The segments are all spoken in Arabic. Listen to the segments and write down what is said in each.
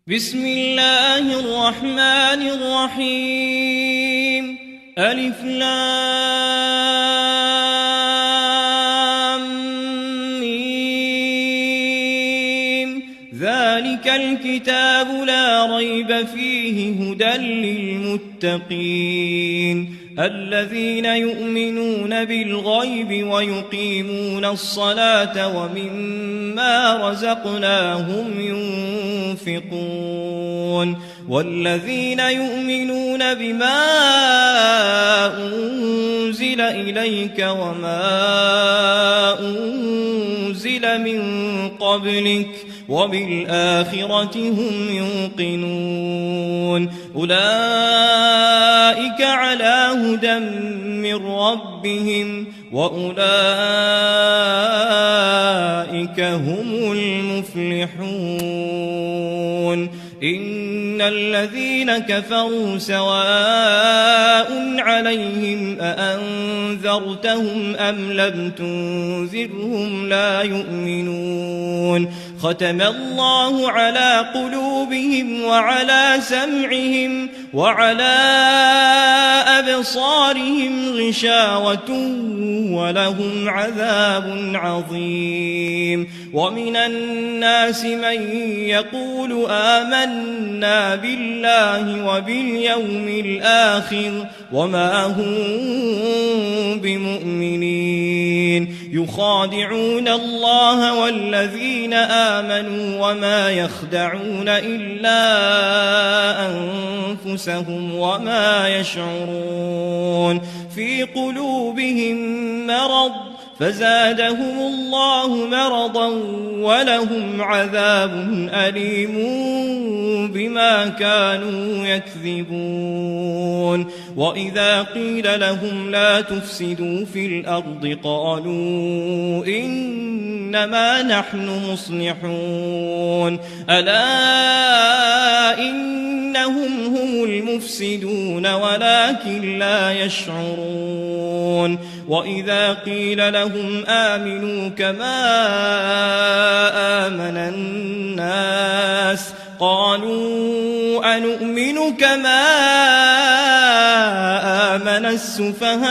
بسم الله الرحمن الرحيم ألف لام ميم ذلك الكتاب لا ريب فيه هدى للمتقين الذين يؤمنون بالغيب ويقيمون الصلاة ومما رزقناهم ينفقون والذين يؤمنون بما أنزل إليك وما أنزل من قبلك وبالآخرة هم يوقنون أولئك على هدى من ربهم وأولئك هم المفلحون إن الذين كفروا سواء عليهم أأنذرتهم أم لم تنذرهم لا يؤمنون ختم الله على قلوبهم وعلى سمعهم وعلى أبصارهم غشاوة ولهم عذاب عظيم ومن الناس من يقول آمنا بالله وباليوم الآخر وما هم بمؤمنين يخادعون الله والذين آمنوا وما يخدعون إلا أنفسهم وما يشعرون في قلوبهم مرض فزادهم الله مرضا ولهم عذاب أليم بما كانوا يكذبون وإذا قيل لهم لا تفسدوا في الأرض قالوا إنما نحن مصلحون ألا إنهم هم المفسدون ولكن لا يشعرون وإذا قيل لهم آمنوا كما آمن الناس قالوا أنؤمن كما آمن السفهاء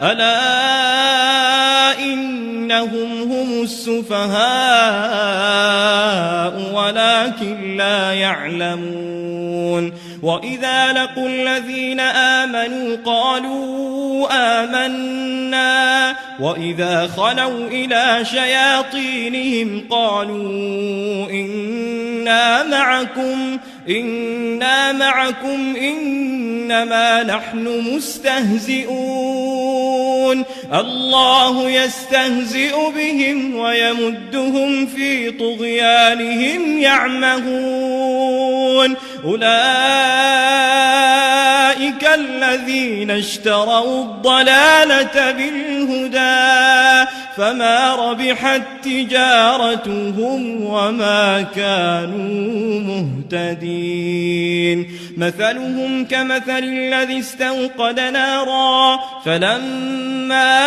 ألا إنهم هم السفهاء ولكن لا يعلمون وإذا لقوا الذين آمنوا قالوا آمنا وإذا خلوا إلى شياطينهم قالوا إنا معكم إنما نحن مستهزئون الله يستهزئ بهم ويمدهم في طغيانهم يعمهون أولئك الذين اشتروا الضلالة بالهدى فما ربحت تجارتهم وما كانوا مهتدين مثلهم كمثل الذي استوقد نارا فلما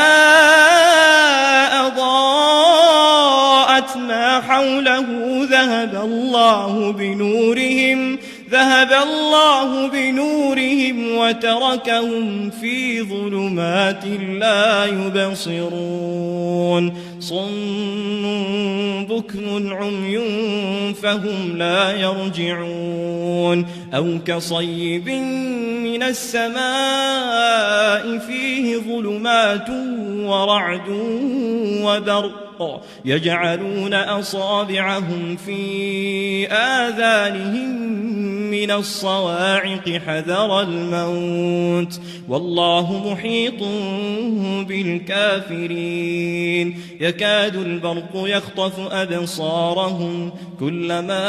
أضاءت ما حوله ذهب الله بنورهم وتركهم في ظلمات لا يبصرون صم بكم عمي فهم لا يرجعون أو كصيب من السماء فيه ظلمات ورعد وبرق يجعلون أصابعهم في آذانهم من الصواعق حذر الموت والله محيط بالكافرين يكاد البرق يخطف أبصارهم كلما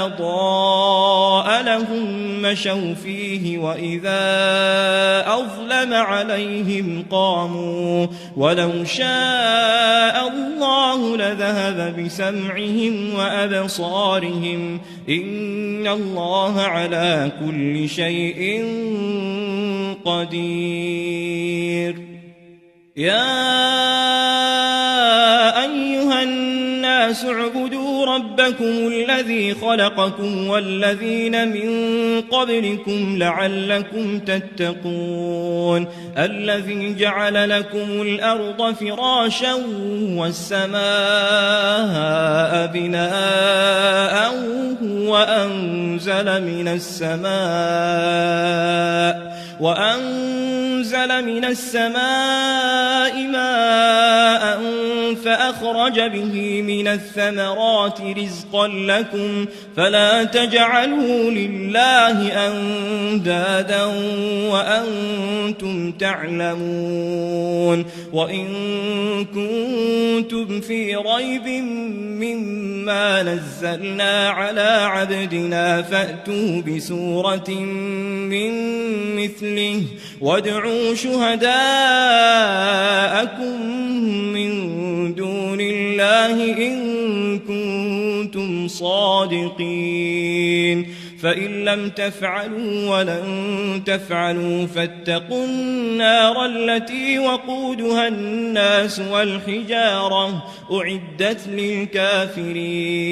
أضاء لهم مشوا فيه وإذا أظلم عليهم قاموا ولو شاء الله لذهب بسمعهم وأبصارهم إن الله على كل شيء قدير يا أيها الناس اعبدوا واتقوا ربكم الذي خلقكم والذين من قبلكم لعلكم تتقون الذي جعل لكم الأرض فراشا والسماء بناء وأنزل من السماء ماء فأخرج به من الثمرات رزقا لكم فلا تجعلوا لله أندادا وأنتم تعلمون وإن كنتم في ريب مما نزلنا على عبدنا فأتوا بسورة من مثله وادعوا شهداءكم من دون الله إن كنتم صادقين فإن لم تفعلوا ولن تفعلوا فاتقوا النار التي وقودها الناس والحجارة أعدت للكافرين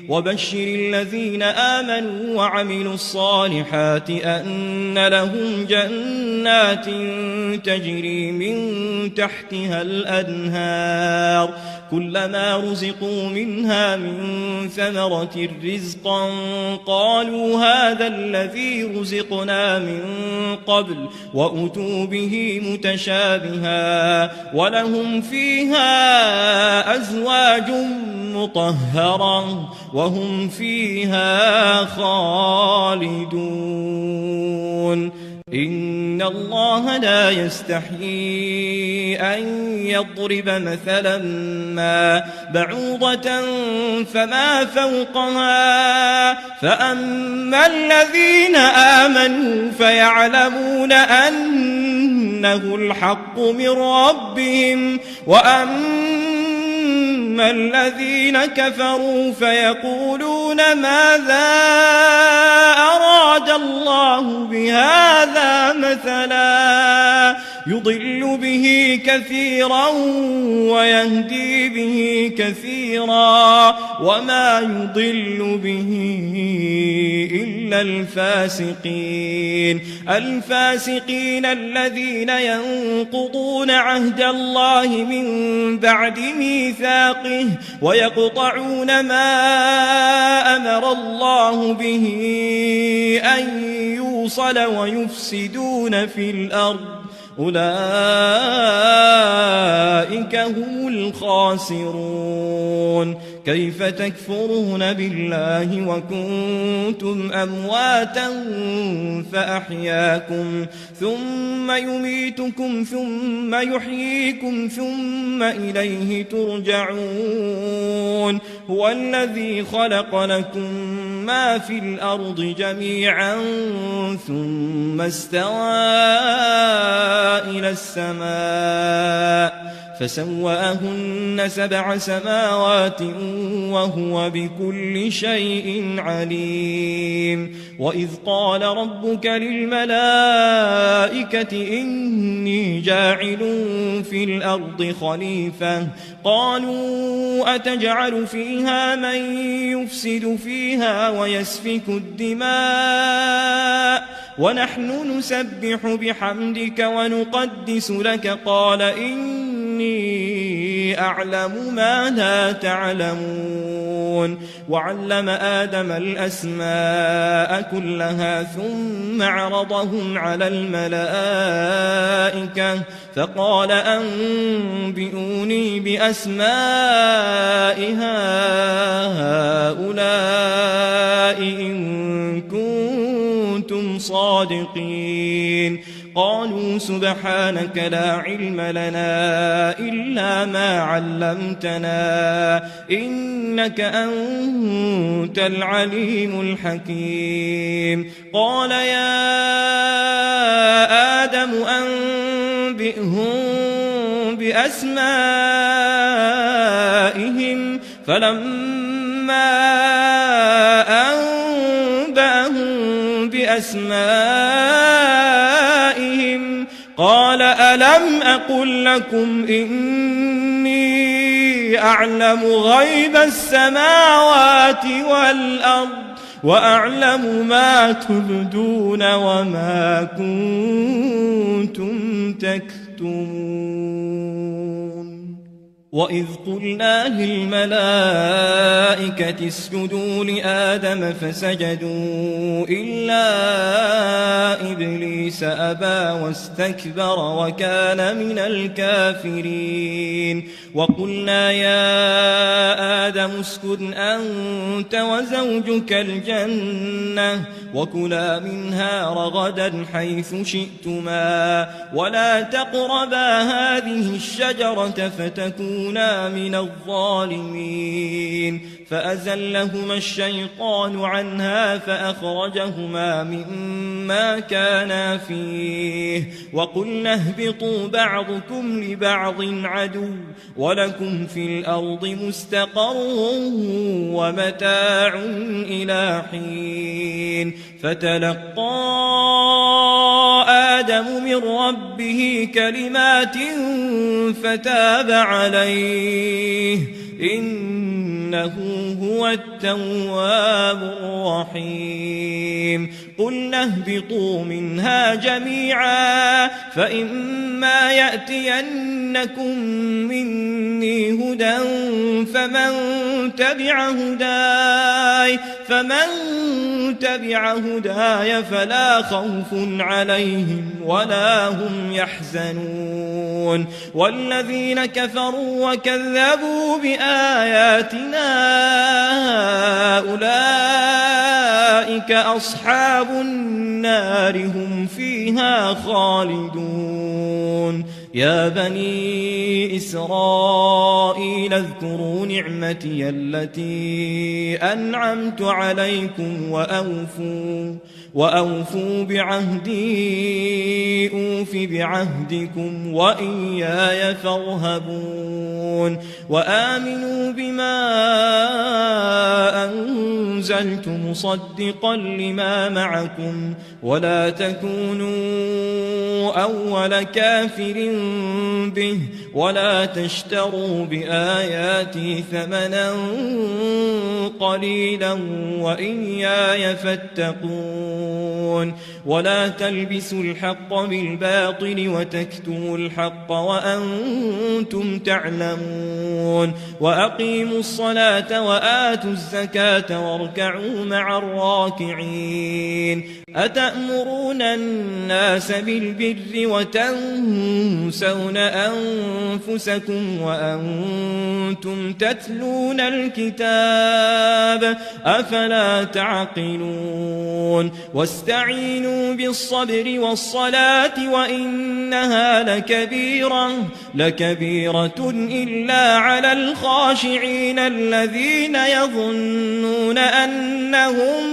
وبشر الذين آمنوا وعملوا الصالحات أن لهم جنات تجري من تحتها الأنهار كلما رزقوا منها من ثمرة رزقا قالوا هذا الذي رزقنا من قبل وأتوا به متشابها ولهم فيها أزواج مطهرة وهم فيها خالدون إن الله لا يستحيي أن يضرب مثلا ما بعوضة فما فوقها فأما الذين آمنوا فيعلمون أنه الحق من ربهم وأما الذين كفروا فيقولون ماذا أراد الله بهذا مثلا يضل به كثيرا ويهدي به كثيرا وما يضل به إلا الفاسقين الذين ينقضون عهد الله من بعد ميثاقه ويقطعون ما أمر الله به أن يوصل ويفسدون في الأرض أولئك هم الخاسرون كيف تكفرون بالله وكنتم أمواتا فأحياكم ثم يميتكم ثم يحييكم ثم إليه ترجعون هو الذي خلق لكم ما في الأرض جميعا ثم استوى إلى السماء فسواهن 7 سماوات وهو بكل شيء عليم وإذ قال ربك للملائكة إني جاعل في الأرض خليفة قالوا أتجعل فيها من يفسد فيها ويسفك الدماء ونحن نسبح بحمدك ونقدس لك قال إني أعلم ما لا تعلمون وعلم آدم الأسماء كلها ثم عرضهم على الملائكة فقال أنبئوني بأسماء هؤلاء إن كنتم صادقين قالوا سبحانك لا علم لنا إلا ما علمتنا إنك أنت العليم الحكيم قال يا آدم أنبئهم بأسمائهم فلما أنبأهم بأسمائهم قال ألم أقل لكم إني أعلم غيب السماوات والأرض وأعلم ما تبدون وما كنتم تكتمون وإذ قلنا للملائكة اسجدوا لآدم فسجدوا إلا إبليس أبى واستكبر وكان من الكافرين وقلنا يا آدم اسكن أنت وزوجك الجنة وكلا منها رغدا حيث شئتما ولا تقربا هذه الشجرة فتكونا من الظالمين فأزلهما الشيطان عنها فأخرجهما مما كانا فيه وقلنا اهبطوا بعضكم لبعض عدو ولكم في الأرض مستقر ومتاع إلى حين فتلقى آدم من ربه كلمات فتاب عليه إنه هو التواب الرحيم قلنا اهبطوا منها جميعا فإما يأتينكم مني هدى فمن تبع هداي فلا خوف عليهم ولا هم يحزنون والذين كفروا وكذبوا بآياتنا أولئك أصحاب النار هم فيها خالدون يا بني إسرائيل اذكروا نعمتي التي أنعمت عليكم وأوفوا بعهدي أوف بعهدكم وإياي فارهبون وآمنوا بما أنزلت مصدقا لما معكم ولا تكونوا أول كافر به ولا تشتروا بآياتي ثمنا قليلا وإياي فاتقون ولا تلبسوا الحق بالباطل وتكتموا الحق وأنتم تعلمون وأقيموا الصلاة وآتوا الزكاة واركعوا مع الراكعين أتأمرون الناس بالبر وتنسون أنفسكم وأنتم تتلون الكتاب أفلا تعقلون واستعينوا بالصبر والصلاة وإنها لكبيرة إلا على الخاشعين الذين يظنون أنهم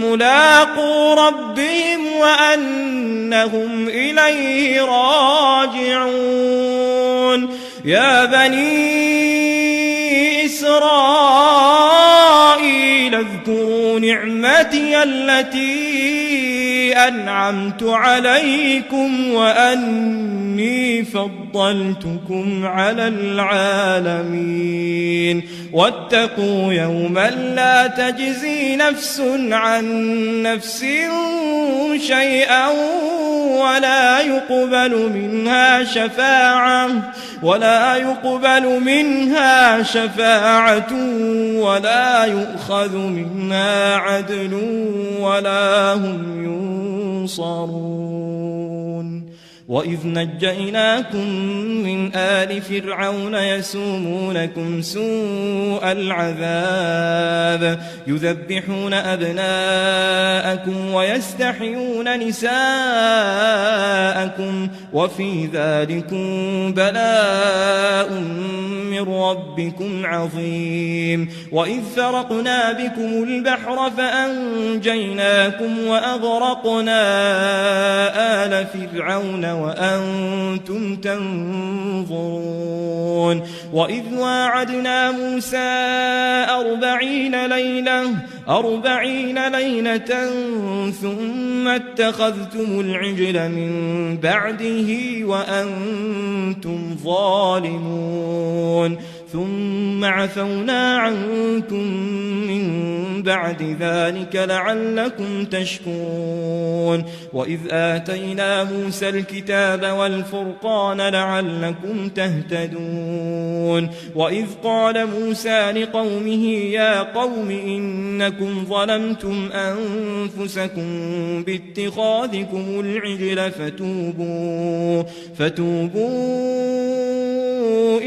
ملاقو ربهم وأنهم إليه راجعون يا بني إسرائيل اذكروا نعمتي التي أنعمت عليكم وأني فضلتكم على العالمين واتقوا يوما لا تجزي نفس عن نفس شيئا ولا يقبل منها شفاعة ولا يؤخذ منها عدل ولا هم ينصرون وإذ نجيناكم من آل فرعون يسومونكم سوء العذاب يذبحون أبناءكم ويستحيون نساءكم وفي ذلكم بلاء من ربكم عظيم وإذ فرقنا بكم البحر فأنجيناكم وأغرقنا آل فرعون وأنتم تنظرون وإذ واعدنا موسى 40 ليلة 40 ليلة ثم اتخذتم العجل من بعده وأنتم ظالمون ثم عفونا عنكم من بعد ذلك لعلكم تشكرون وإذ آتينا موسى الكتاب والفرقان لعلكم تهتدون وإذ قال موسى لقومه يا قوم إنكم ظلمتم أنفسكم باتخاذكم العجل فتوبوا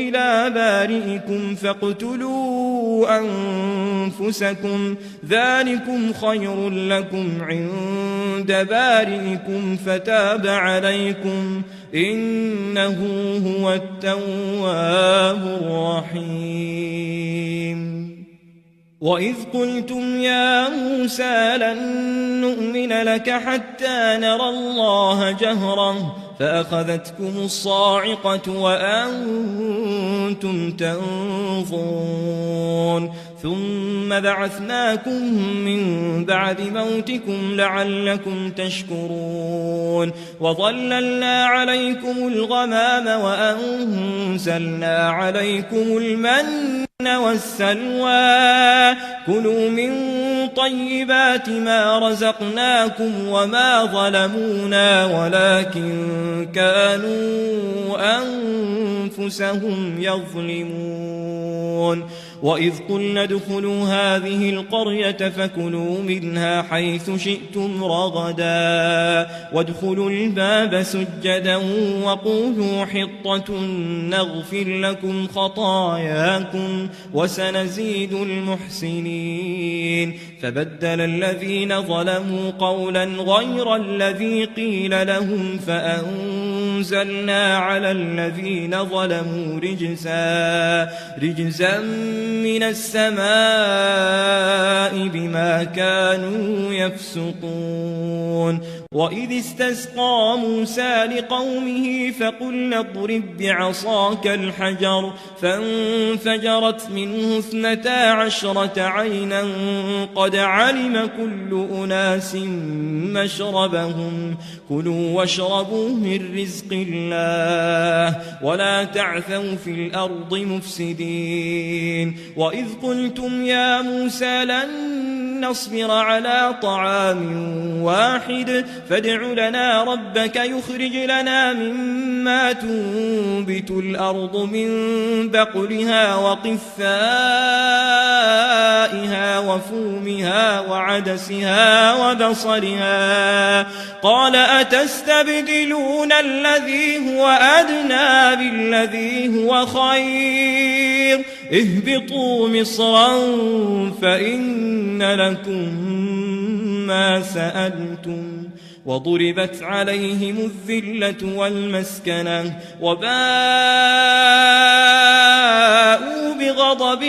إلى بارئكم فاقتلوا أنفسكم ذلكم خير لكم عند بارئكم فتاب عليكم إنه هو التواب الرحيم وإذ قلتم يا موسى لن نؤمن لك حتى نرى الله جهرة فأخذتكم الصاعقة وأنتم تنظرون ثم بعثناكم من بعد موتكم لعلكم تشكرون وظللنا عليكم الغمام وأنزلنا عليكم المن والسلوى كلوا من طيبات ما رزقناكم وما ظلمونا ولكن كانوا أنفسهم يظلمون وإذ قلنا ادخلوا هذه القرية فكلوا منها حيث شئتم رغدا وادخلوا الباب سجدا وقولوا حطة نغفر لكم خطاياكم وسنزيد المحسنين فبدل الذين ظلموا قولا غير الذي قيل لهم فأنزلنا على الذين ظلموا رجزا من السماء بما كانوا يفسقون وإذ استسقى موسى لقومه فقلنا اضرب بعصاك الحجر فانفجرت منه 12 عينا قد علم كل أناس مشربهم كلوا واشربوا من رزق الله ولا تعثوا في الأرض مفسدين وإذ قلتم يا موسى لن نصبر على طعام واحد فادع لنا ربك يخرج لنا مما تنبت الأرض من بقلها وقثائها وفومها وعدسها وبصلها قال أتستبدلون الذي هو أدنى بالذي هو خير اهبطوا مصرا فإن لكم ما سألتم وضربت عليهم الذلة والمسكنة وباءوا بغضب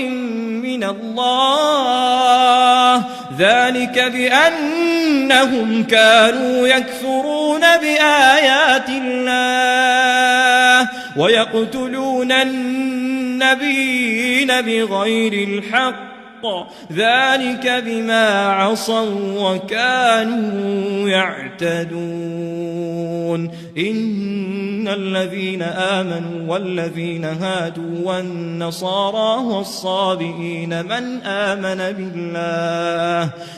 من الله ذلك بأنهم كانوا يكفرون بآيات الله ويقتلون النبيين بغير الحق ذلك بما عصوا وكانوا يعتدون إن الذين آمنوا والذين هادوا والنصارى والصابئين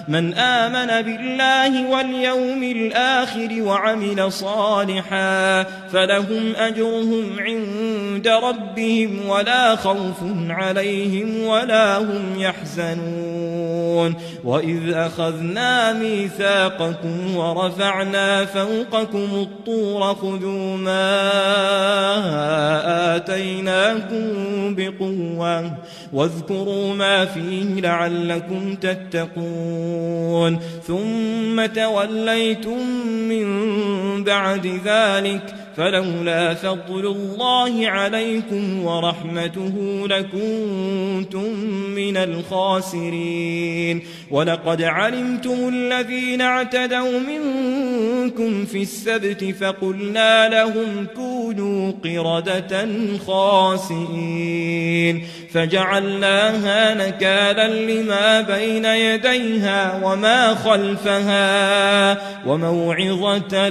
من آمن بالله واليوم الآخر وعمل صالحا فلهم أجرهم عند ربهم ولا خوف عليهم ولا هم يحزنون وإذ أخذنا ميثاقكم ورفعنا فوقكم الطور خذوا ما آتيناكم بقوة واذكروا ما فيه لعلكم تتقون ثم توليتم من بعد ذلك فلولا فضل الله عليكم ورحمته لكنتم من الخاسرين ولقد علمتم الذين اعتدوا منكم في السبت فقلنا لهم كونوا قردة خاسئين فجعلناها نكالا لما بين يديها وما خلفها وموعظة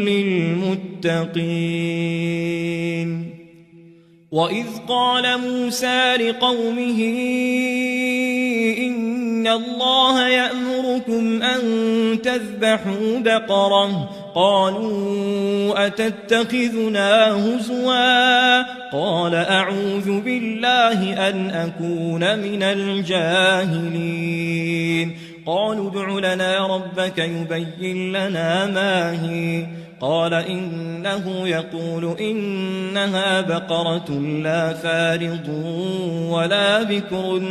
للمتقين. وإذ قال موسى لقومه إن الله يأمركم أن تذبحوا بقرة قالوا أتتخذنا هزوا قال أعوذ بالله أن أكون من الجاهلين قالوا ادع لنا ربك يبين لنا ما هي قال إنه يقول إنها بقرة لا فارض ولا بكر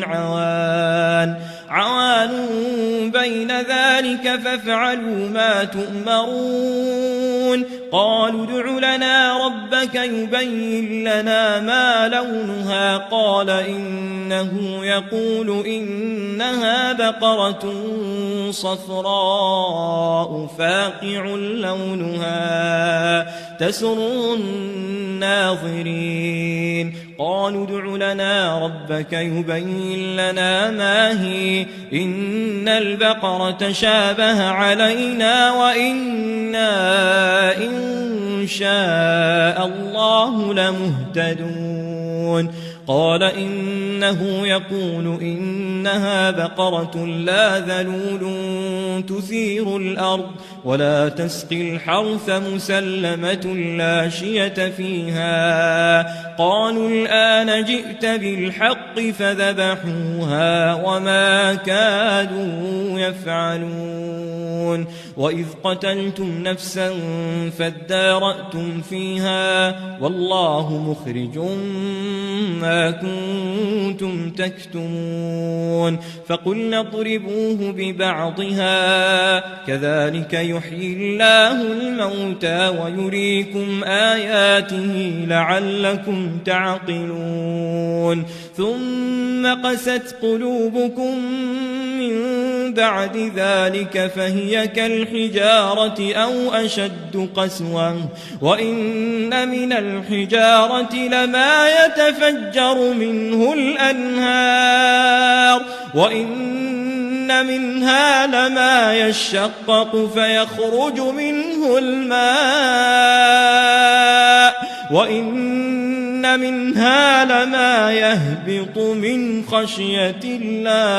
عوان بين ذلك فافعلوا ما تؤمرون قالوا ادع لنا ربك يبين لنا ما لونها قال إنه يقول إنها بقرة صفراء فاقع لونها تسر الناظرين قالوا ادع لنا ربك يبين لنا ما هي إن البقرة شابه علينا وإنا إن شاء الله لمهتدون قال إنه يقول إنها بقرة لا ذلول تثير الأرض ولا تسقي الحرث مسلمة لا شية فيها قالوا الآن جئت بالحق فذبحوها وما كادوا يفعلون وإذ قتلتم نفسا فادارأتم فيها والله مخرج ما كنتم تكتمون فقلنا اضربوه ببعضها كذلك يحيي الله الموتى ويريكم آياته لعلكم تعقلون ثم قست قلوبكم من بعد ذلك فهي كالحجارة أو أشد قسوة وإن من الحجارة لما يتفجر منه الأنهار وإن منها لما يشقق فيخرج منه الماء وإن منها لما يهبط من خشية الله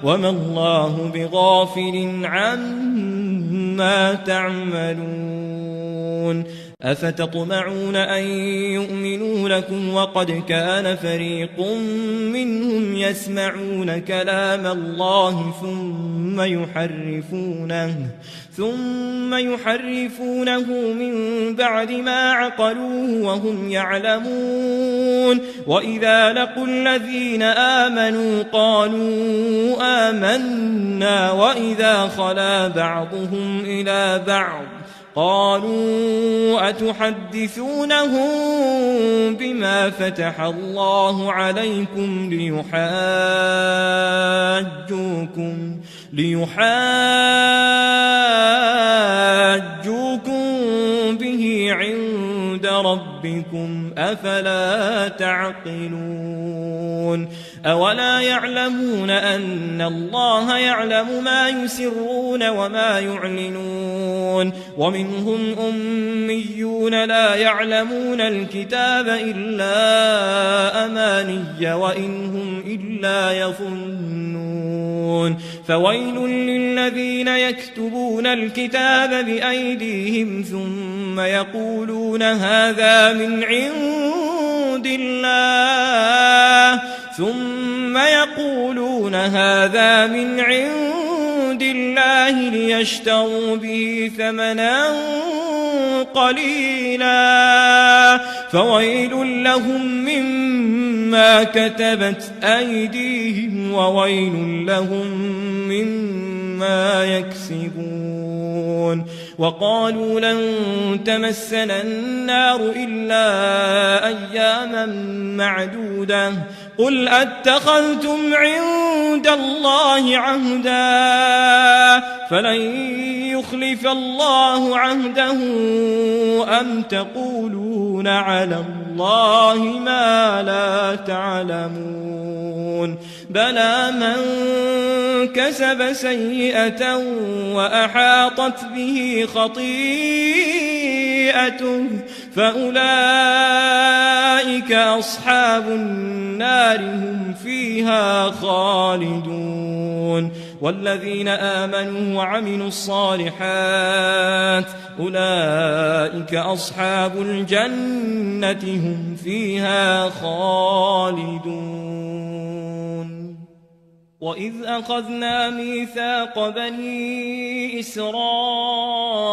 وما الله بغافل عما تعملون أفتطمعون أن يؤمنوا لكم وقد كان فريق منهم يسمعون كلام الله ثم يحرفونه من بعد ما عقلوه وهم يعلمون وإذا لقوا الذين آمنوا قالوا آمنا وإذا خلا بعضهم إلى بعض قالوا أتحدثونهم بما فتح الله عليكم ليحاجوكم به عند ربكم أفلا تعقلون أولا يعلمون أن الله يعلم ما يسرون وما يعلنون ومنهم أميون لا يعلمون الكتاب إلا أماني وإن هم إلا يظنون فويل للذين يكتبون الكتاب بأيديهم ثم يقولون هذا من عند الله ليشتروا به ثمنا قليلا فويل لهم مما كتبت أيديهم وويل لهم مما يكسبون وقالوا لن تمسنا النار إلا أياما معدودة قل أتخذتم عند الله عهدا فلن يخلف الله عهده أم تقولون على الله ما لا تعلمون بلى من كسب سيئة وأحاطت به خطيئته فأولئك أصحاب النار هم فيها خالدون والذين آمنوا وعملوا الصالحات أولئك أصحاب الجنة هم فيها خالدون وإذ أخذنا ميثاق بني إسرائيل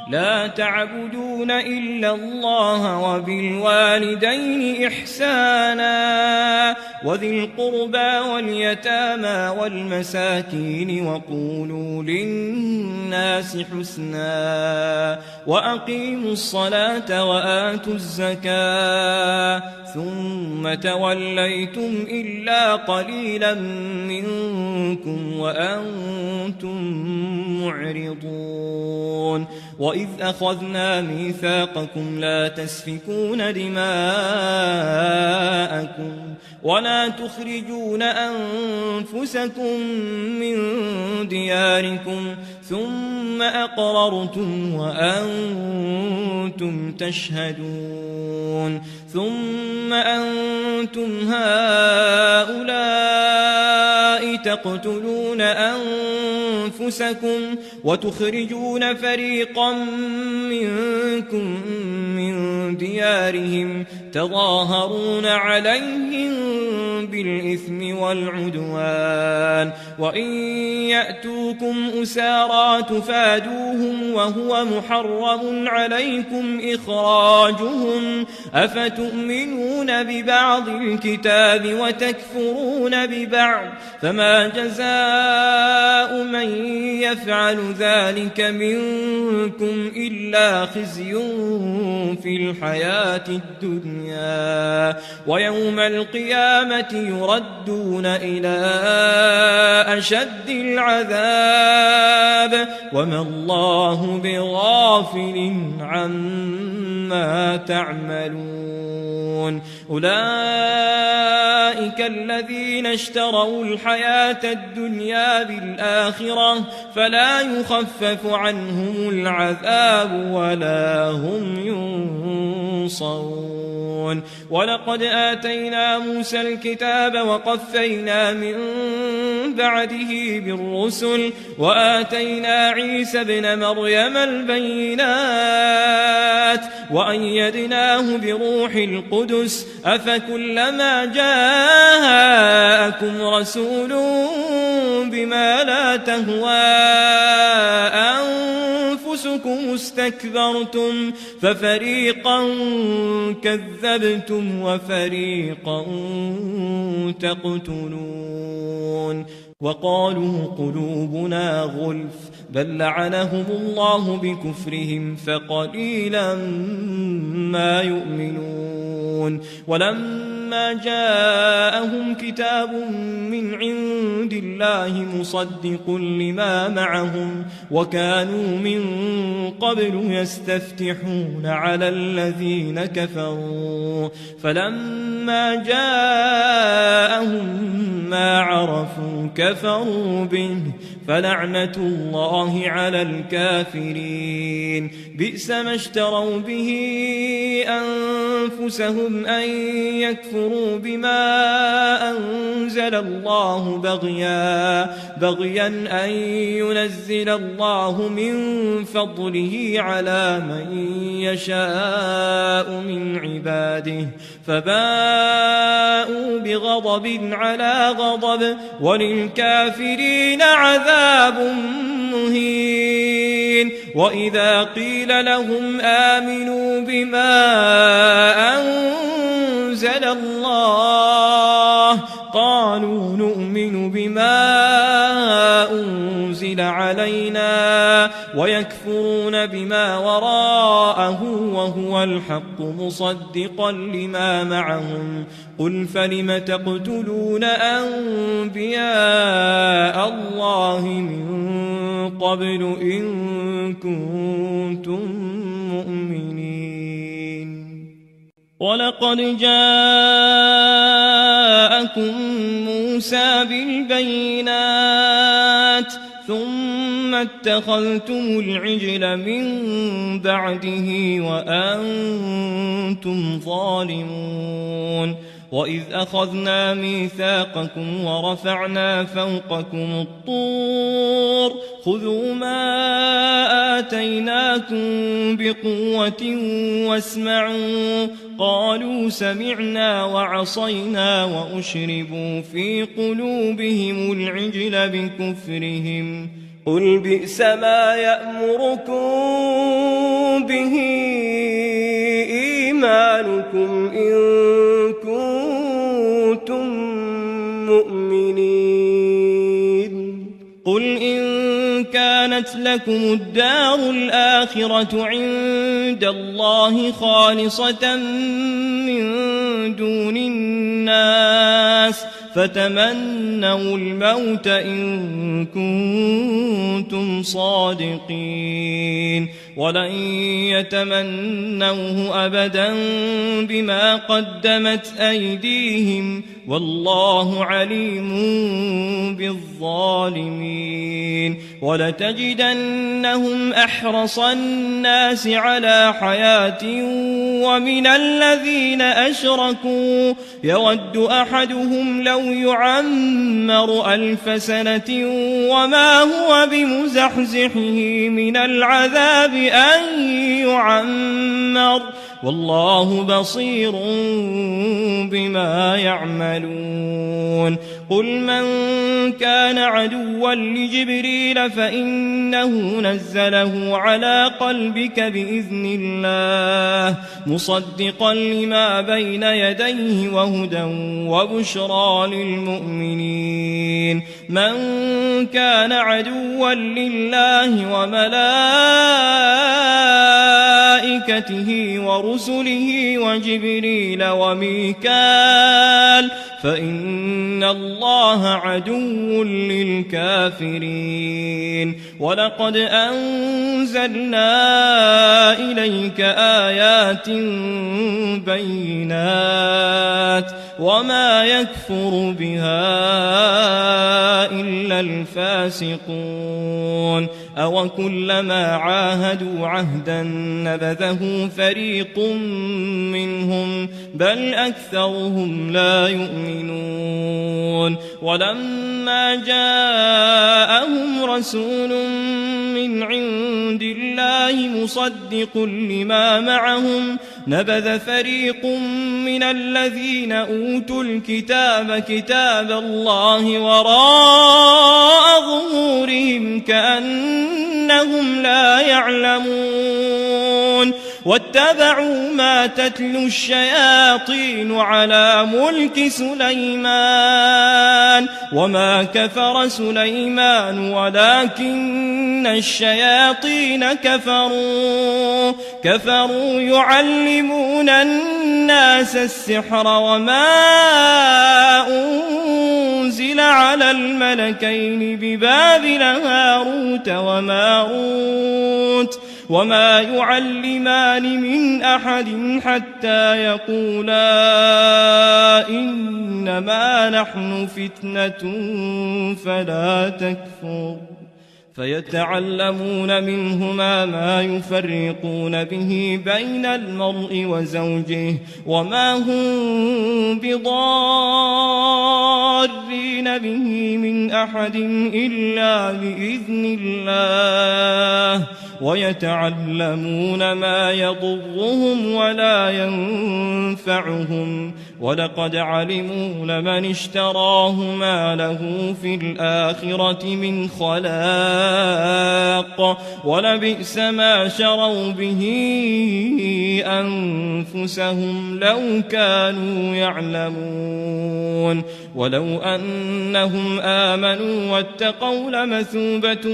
لا تعبدون إلا الله وبالوالدين إحسانا وذي القربى واليتامى والمساكين وقولوا للناس حسنا وأقيموا الصلاة وآتوا الزكاة ثم توليتم إلا قليلا منكم وأنتم معرضون وإذ أخذنا ميثاقكم لا تسفكون دماءكم ولا تخرجون أنفسكم من دياركم ثم أقررتم وأنتم تشهدون ثم أنتم هؤلاء تقتلون أنفسكم وتخرجون فريقا منكم من ديارهم تظاهرون عليهم بالإثم والعدوان وإن يأتوكم أسارى تفادوهم وهو محرم عليكم إخراجهم أفتؤمنون ببعض الكتاب وتكفرون ببعض فما جزاء من يفعل ذلك منكم إلا خزي في الحياة الدنيا ويوم القيامة يردون إلى أشد العذاب وما الله بغافل عما تعملون أولئك الذين اشتروا الحياة الدنيا بالآخرة فلا يخفف عنهم العذاب ولا هم ينصرون ولقد آتينا موسى الكتاب وقفينا من بعده بالرسل وآتينا عيسى ابن مريم البينات وأيدناه بروح القدس أفكلما جاءكم رسول بما لا تهوى أنفسكم استكبرتم ففريقا كذبتم وفريقا تقتلون وقالوا قلوبنا غلف بل لعنهم الله بكفرهم فقليلا ما يؤمنون ولما جاءهم كتاب من عند الله مصدق لما معهم وكانوا من قبل يستفتحون على الذين كفروا فلما جاءهم ما عرفوا كفروا به فلعنة الله على الكافرين بئس ما اشتروا به أنفسهم أن يكفروا بما أنزل الله بغيا أن ينزل الله من فضله على من يشاء من عباده فباءوا بغضب على غضب وللكافرين عذاب مهين وإذا قيل لهم آمنوا بما أنزل الله قالوا نؤمن بما أنزل علينا ويكفرون بما وراءه وهو الحق مصدقا لما معهم قل فلم تقتلون أنبياء الله من قبل إن كنتم مؤمنين ولقد جاءكم موسى بالبينات ثم اتخذتم العجل من بعده وأنتم ظالمون وإذ أخذنا ميثاقكم ورفعنا فوقكم الطور خذوا ما آتيناكم بقوة واسمعوا قالوا سمعنا وعصينا وأشربوا في قلوبهم العجل بكفرهم قل بئس ما يأمركم به إيمانكم إن كنتم مؤمنين قل إن كانت لكم الدار الآخرة عند الله خالصة من دون الناس فتمنوا الموت إن كنتم صادقين ولن يتمنوه أبدا بما قدمت أيديهم والله عليم بالظالمين ولتجدنهم أحرص الناس على حياة ومن الذين أشركوا يود أحدهم لو يعمر 1000 سنة وما هو بمزحزحه من العذاب أن يعمر والله بصير بما يعملون قل من كان عدوا لجبريل فإنه نزله على قلبك بإذن الله مصدقا لما بين يديه وهدى وبشرى للمؤمنين من كان عدوا لله وملائكته ورسله وجبريل وميكال فإن الله عدو للكافرين ولقد أنزلنا إليك آيات بينات وما يكفر بها إلا الفاسقون أو كلما عاهدوا عهدا نبذه فريق منهم بل أكثرهم لا يؤمنون ولما جاءهم رسول من عند الله مصدق لما معهم نبذ فريق من الذين أوتوا الكتاب كتاب الله وراء ظهورهم كأنهم لا يعلمون واتبعوا ما تتلو الشياطين على ملك سليمان وما كفر سليمان ولكن الشياطين كفروا يعلمون الناس السحر وما أنزل على الملكين ببابل هاروت وماروت وما يعلمان من أحد حتى يقولا إنما نحن فتنة فلا تكفر فيتعلمون منهما ما يفرقون به بين المرء وزوجه وما هم بضارين به من أحد إلا بإذن الله ويتعلمون ما يضرهم ولا ينفعهم ولقد علموا لمن اشتراه ما له في الآخرة من خلاق ولبئس ما شروا به أنفسهم لو كانوا يعلمون ولو أنهم آمنوا واتقوا لمثوبة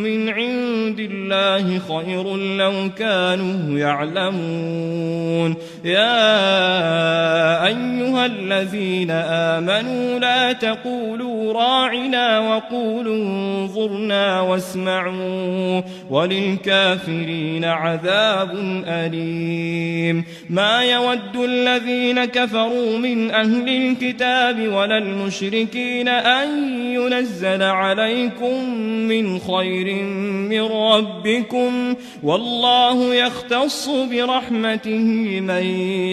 من عند الله خير لو كانوا يعلمون. يا أيها الذين آمنوا لا تقولوا راعنا وقولوا انظرنا واسمعوا وللكافرين عذاب أليم. ما يود الذين كفروا من أهل الكتاب ولا المشركين أن ينزل عليكم من خير من ربكم والله يختص برحمته من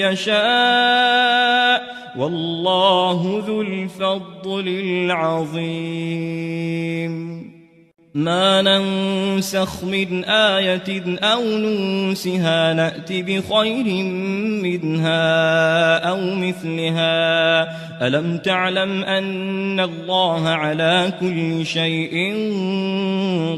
يشاء والله ذو الفضل العظيم. ما ننسخ من آية أو ننسها نأت بخير منها أو مثلها. ألم تعلم أن الله على كل شيء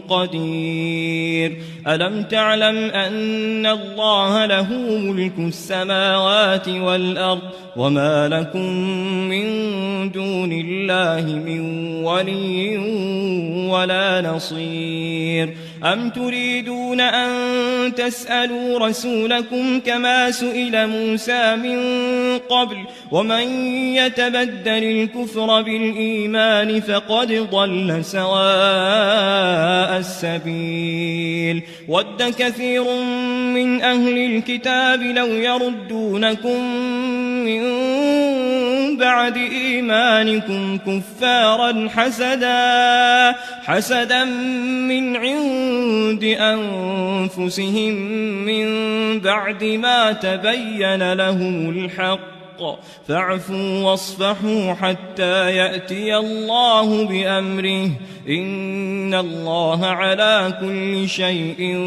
قدير. ألم تعلم أن الله له ملك السماوات والأرض وما لكم من دون الله من ولي ولا نصير. أم تريدون أن تسألوا رسولكم كما سئل موسى من قبل ومن يتبدل الكفر بالإيمان فقد ضل سواء السبيل. ود كثير من أهل الكتاب لو يردونكم من بعد إيمانكم كفارا حسدا من عند أنفسهم من بعد ما تبين لهم الحق فاعفوا واصفحوا حتى يأتي الله بأمره إن الله على كل شيء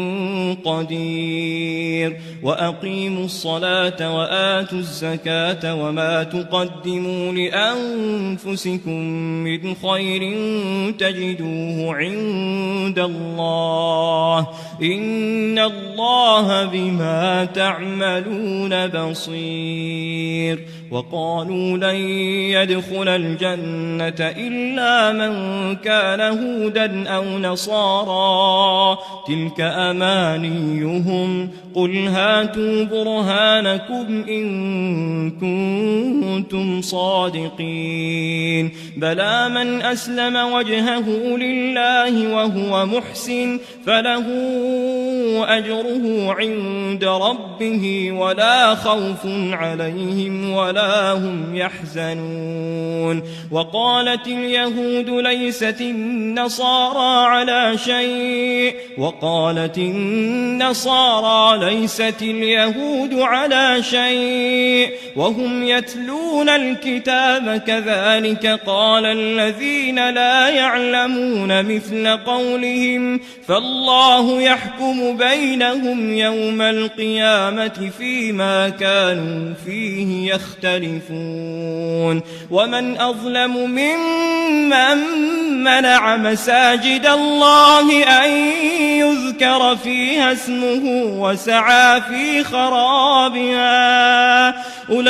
قدير. وأقيموا الصلاة وآتوا الزكاة وما تقدموا لأنفسكم من خير تجدوه عند الله إن الله بما تعملون بصير. وقالوا لن يدخل الجنة إلا من كان هودا أو نصارى تلك أمانيهم قل هاتوا برهانكم إن كنتم صادقين. بلى من أسلم وجهه لله وهو محسن فله أجره عند ربه ولا خوف عليهم ولا هم يحزنون. وقالت اليهود ليست النصارى على شيء وقالت النصارى ليست اليهود على شيء وهم يتلون الكتاب كذلك قال الذين لا يعلمون مثل قولهم فالله يحكم بينهم يوم القيامة فيما كانوا فيه يختلفون. ومن أظلم ممن منع مساجد الله أن يذكر فيها اسمه وسعى في خرابها أولئك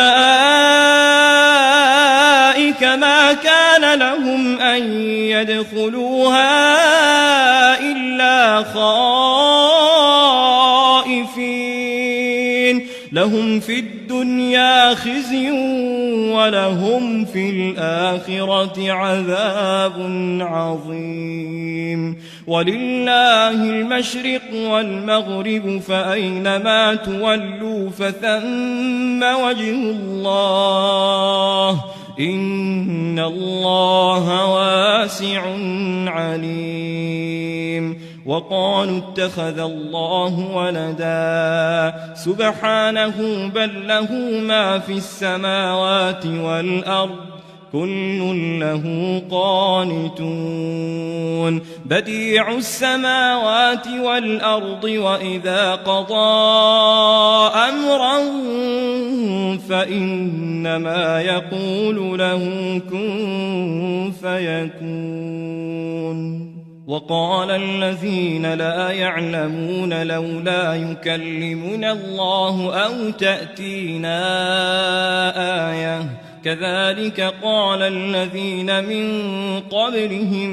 ما كان لهم أن يدخلوها إلا خائفين لهم في الدنيا خزي ولهم في الآخرة عذاب عظيم. ولله المشرق والمغرب فأينما تولوا فثم وجه الله إن الله واسع عليم. وقالوا اتخذ الله ولدا سبحانه بل له ما في السماوات والأرض كل له قانتون. بديع السماوات والأرض وإذا قضى أمرا فإنما يقول له كن فيكون. وقال الذين لا يعلمون لولا يكلمنا الله أو تأتينا آية كذلك قال الذين من قبلهم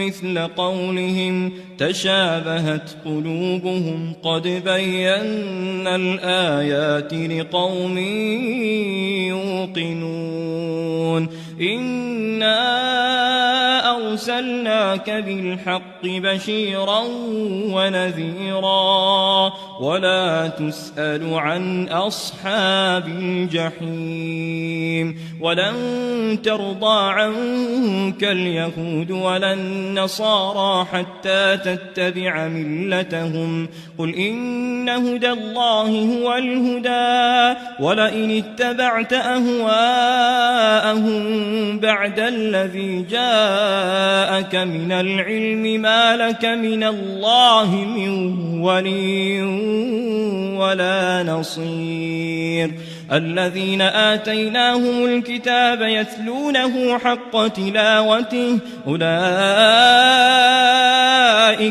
مثل قولهم تشابهت قلوبهم قد بينا الآيات لقوم يوقنون إنا أرسلناك بالحق بشيرا ونذيرا ولا تسأل عن أصحاب الجحيم ولن ترضى عنك اليهود ولا النصارى حتى تتبع ملتهم قل إن هدى الله هو الهدى ولئن اتبعت أهواءهم بعد الذي جاءك من العلم ما لك من الله من ولي ولا نصير الذين آتيناهم الكتاب يتلونه حق تلاوته أولئك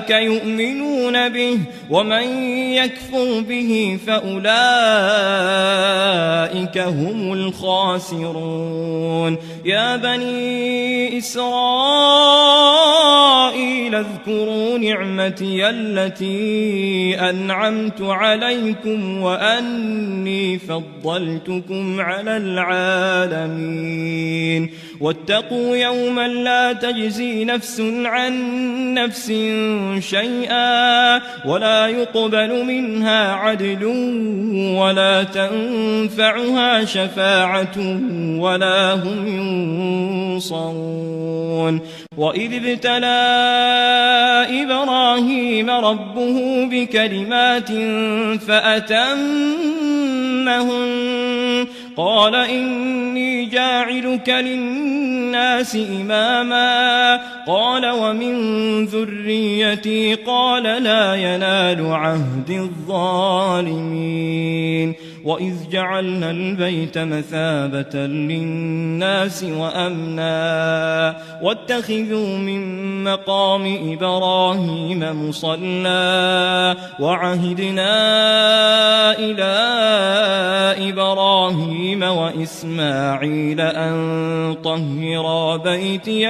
يؤمنون به ومن يكفر به فأولئك هم الخاسرون يا بني إسرائيل اذكروا نعمتي التي أنعمت عليكم وأني فضلتكم على العالمين واتقوا يوما لا تجزي نفس عن نفس شيئا ولا يقبل منها عدل ولا تنفعها شفاعة ولا هم ينصرون وإذ ابتلى إبراهيم ربه بكلمات فأتمهن قال إني جاعلك للناس إماما قال ومن ذريتي قال لا ينال عهد الظالمين وإذ جعلنا البيت مثابة للناس وأمنا واتخذوا من مقام إبراهيم مصلى وعهدنا إلى إبراهيم وإسماعيل أن طهرا بيتي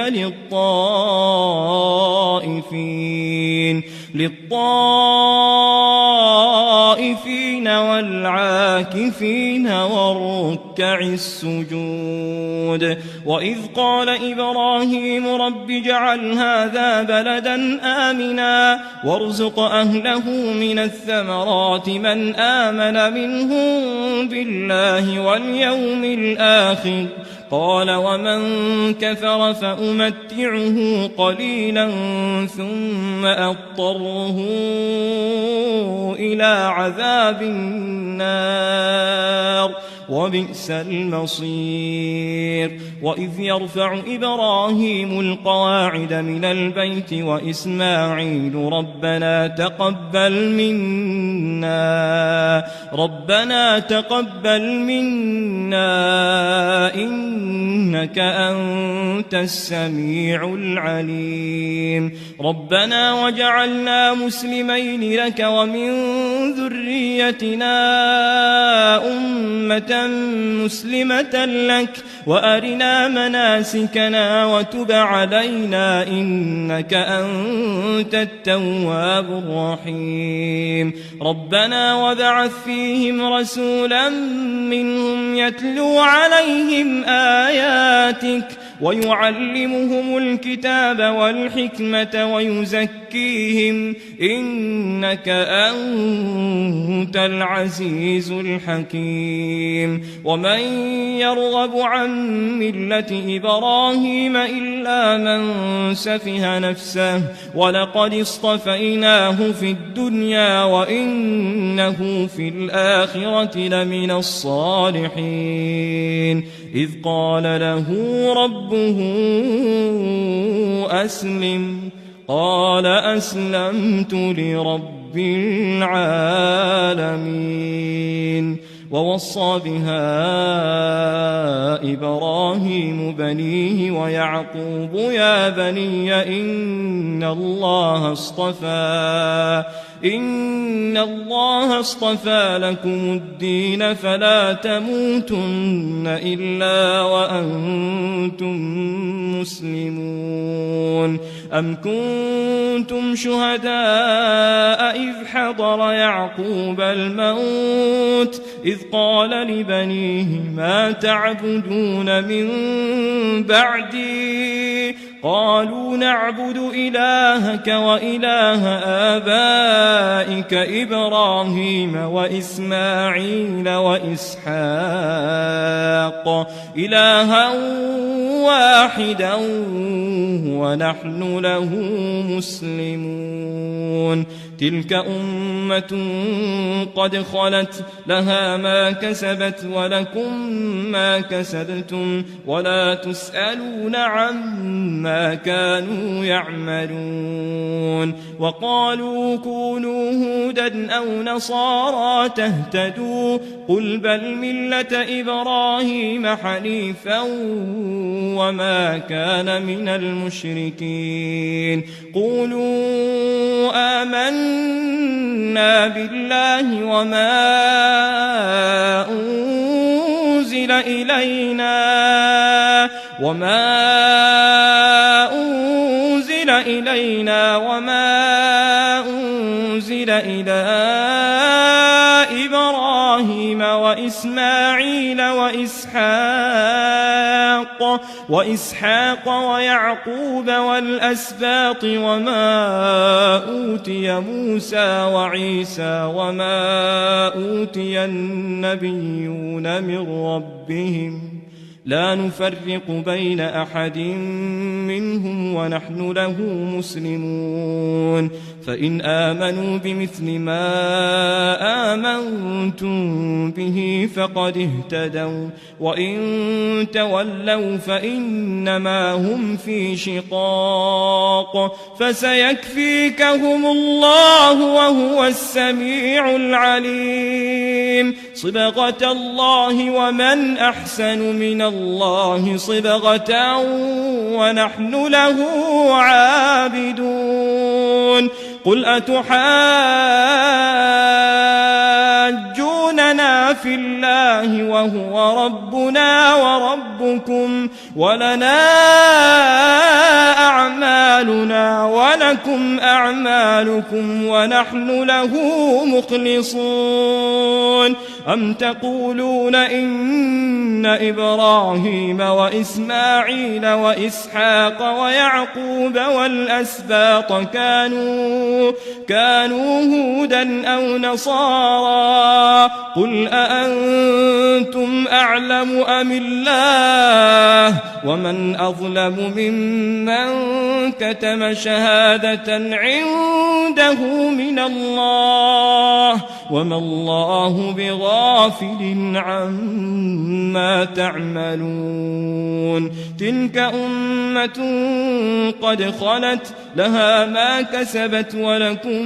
للطائفين والعاكفين والركع السجود وإذ قال إبراهيم رب اجعل هذا بلدا آمنا وارزق أهله من الثمرات من آمن منهم بالله واليوم الآخر قال ومن كفر فأمتعه قليلا ثم أضطره إلى عذاب النار وبئس المصير وإذ يرفع إبراهيم القواعد من البيت وإسماعيل ربنا تقبل منا إنك أنت السميع العليم ربنا وجعلنا مسلمين لك ومن ذريتنا أمة مسلمة لك وأرنا مناسكنا وتب علينا إنك أنت التواب الرحيم ربنا وابعث فيهم رسولا منهم يتلو عليهم آياتك ويعلمهم الكتاب والحكمة ويزكيهم إنك أنت العزيز الحكيم ومن يرغب عن ملة إبراهيم إلا من سفه نفسه ولقد اصطفيناه في الدنيا وإنه في الآخرة لمن الصالحين إذ قال له ربه أسلم قال أسلمت لرب العالمين ووصى بها إبراهيم بنيه ويعقوب يا بني إن الله اصطفى لكم الدين فلا تموتن إلا وأنتم مسلمون أم كنتم شهداء إذ حضر يعقوب الموت إذ قال لبنيه ما تعبدون من بعدي قالوا نعبد إلهك وإله آبائك إبراهيم وإسماعيل وإسحاق إلها واحدا ونحن له مسلمون تلك أمة قد خلت لها ما كسبت ولكم ما كسبتم ولا تسألون عما كانوا يعملون وقالوا كونوا هودا أو نصارى تهتدوا قل بل ملة إبراهيم حنيفا وما كان من المشركين قولوا آمنا بالله وما أنزل إلينا وما أنزل إلى إبراهيم وإسماعيل وإسحاق ويعقوب والأسباط وما أوتي موسى وعيسى وما أوتي النبيون من ربهم لا نفرق بين أحد منهم ونحن له مسلمون فإن آمنوا بمثل ما آمنتم به فقد اهتدوا وإن تولوا فإنما هم في شقاق فسيكفيكهم الله وهو السميع العليم صبغة الله ومن أحسن من الله صبغة ونحن له عابدون قل أتحاجوننا في الله وهو ربنا وربكم ولنا أعمالنا ولكم أعمالكم ونحن له مخلصون أم تقولون إن إبراهيم وإسماعيل وإسحاق ويعقوب والأسباط كانوا هودا أو نصارى قل أأنتم أعلم أم الله ومن أظلم ممن كتم شهادة عنده من الله وما الله بغافل عما تعملون تلك أمة قد خلت لها ما كسبت ولكم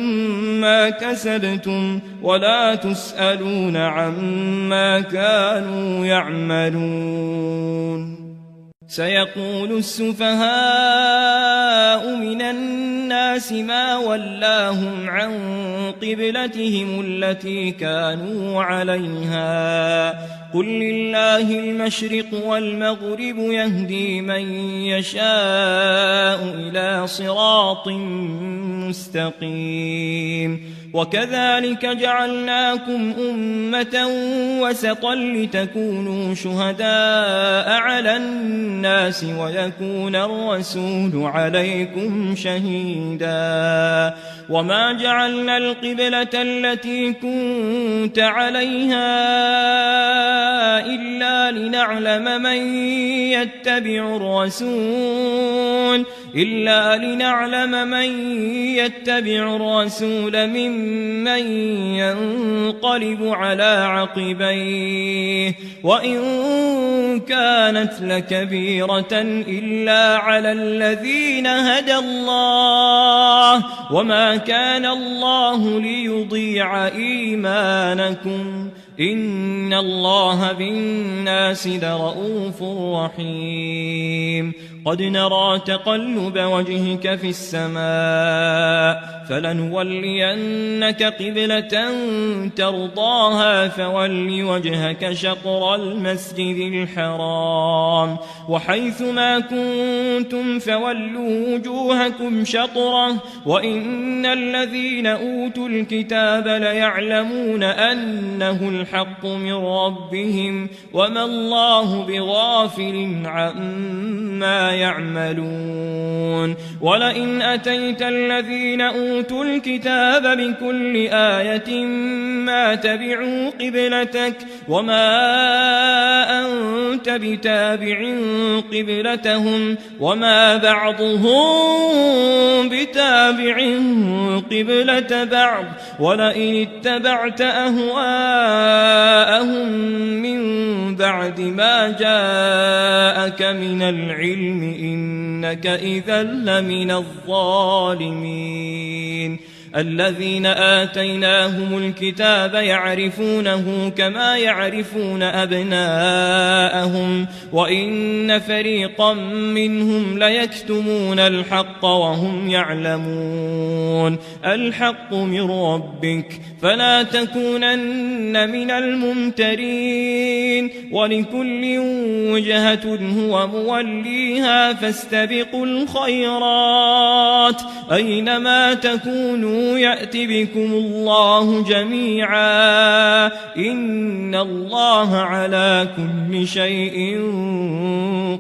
ما كسبتم ولا تسألون عما كانوا يعملون سيقول السفهاء من الناس ما ولاهم عن قبلتهم التي كانوا عليها قل لله المشرق والمغرب يهدي من يشاء إلى صراط مستقيم وكذلك جعلناكم أمة وسطا لتكونوا شهداء على الناس ويكون الرسول عليكم شهيدا وما جعلنا القبلة التي كنت عليها إلا لنعلم من يتبع الرسول ممن ينقلب على عقبيه وإن كانت لكبيرة إلا على الذين هدى الله وما كان الله ليضيع إيمانكم إن الله بالناس لرءوف رحيم قد نرى تقلب وجهك في السماء فلنولينك قبلة ترضاها فول وجهك شطر المسجد الحرام وحيث ما كنتم فولوا وجوهكم شطره وإن الذين أوتوا الكتاب ليعلمون أنه الحق من ربهم وما الله بغافل عما يعملون ولئن أتيت الذين أوتوا الكتاب بكل آية ما تبعوا قبلتك وما أنت بتابع قبلتهم وما بعضهم بتابع قبلة بعض ولئن اتبعت أهواءهم من بعد ما جاءك من العلم إنك إذا لمن الظالمين الذين آتيناهم الكتاب يعرفونه كما يعرفون أبناءهم وإن فريقا منهم ليكتمون الحق وهم يعلمون الحق من ربك فلا تكونن من الممترين ولكل وجهة هو موليها فاستبقوا الخيرات أينما تكونوا يأت بكم الله جميعا إن الله على كل شيء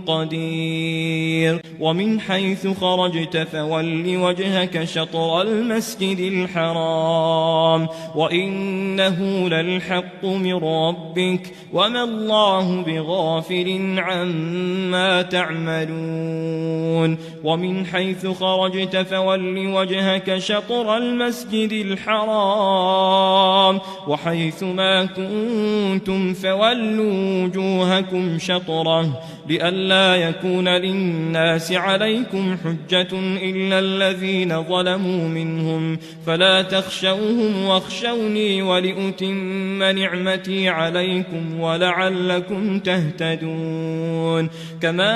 قدير ومن حيث خرجت فول وجهك شطر المسجد الحرام وإنه للحق من ربك وما الله بغافل عما تعملون ومن حيث خرجت فول وجهك شطر المسجد الحرام وحيث ما كنتم فولوا وجوهكم شطره لئلا يكون للناس عليكم حجة إلا الذين ظلموا منهم فلا تخشوهم واخشوني ولأتم نعمتي عليكم ولعلكم تهتدون كما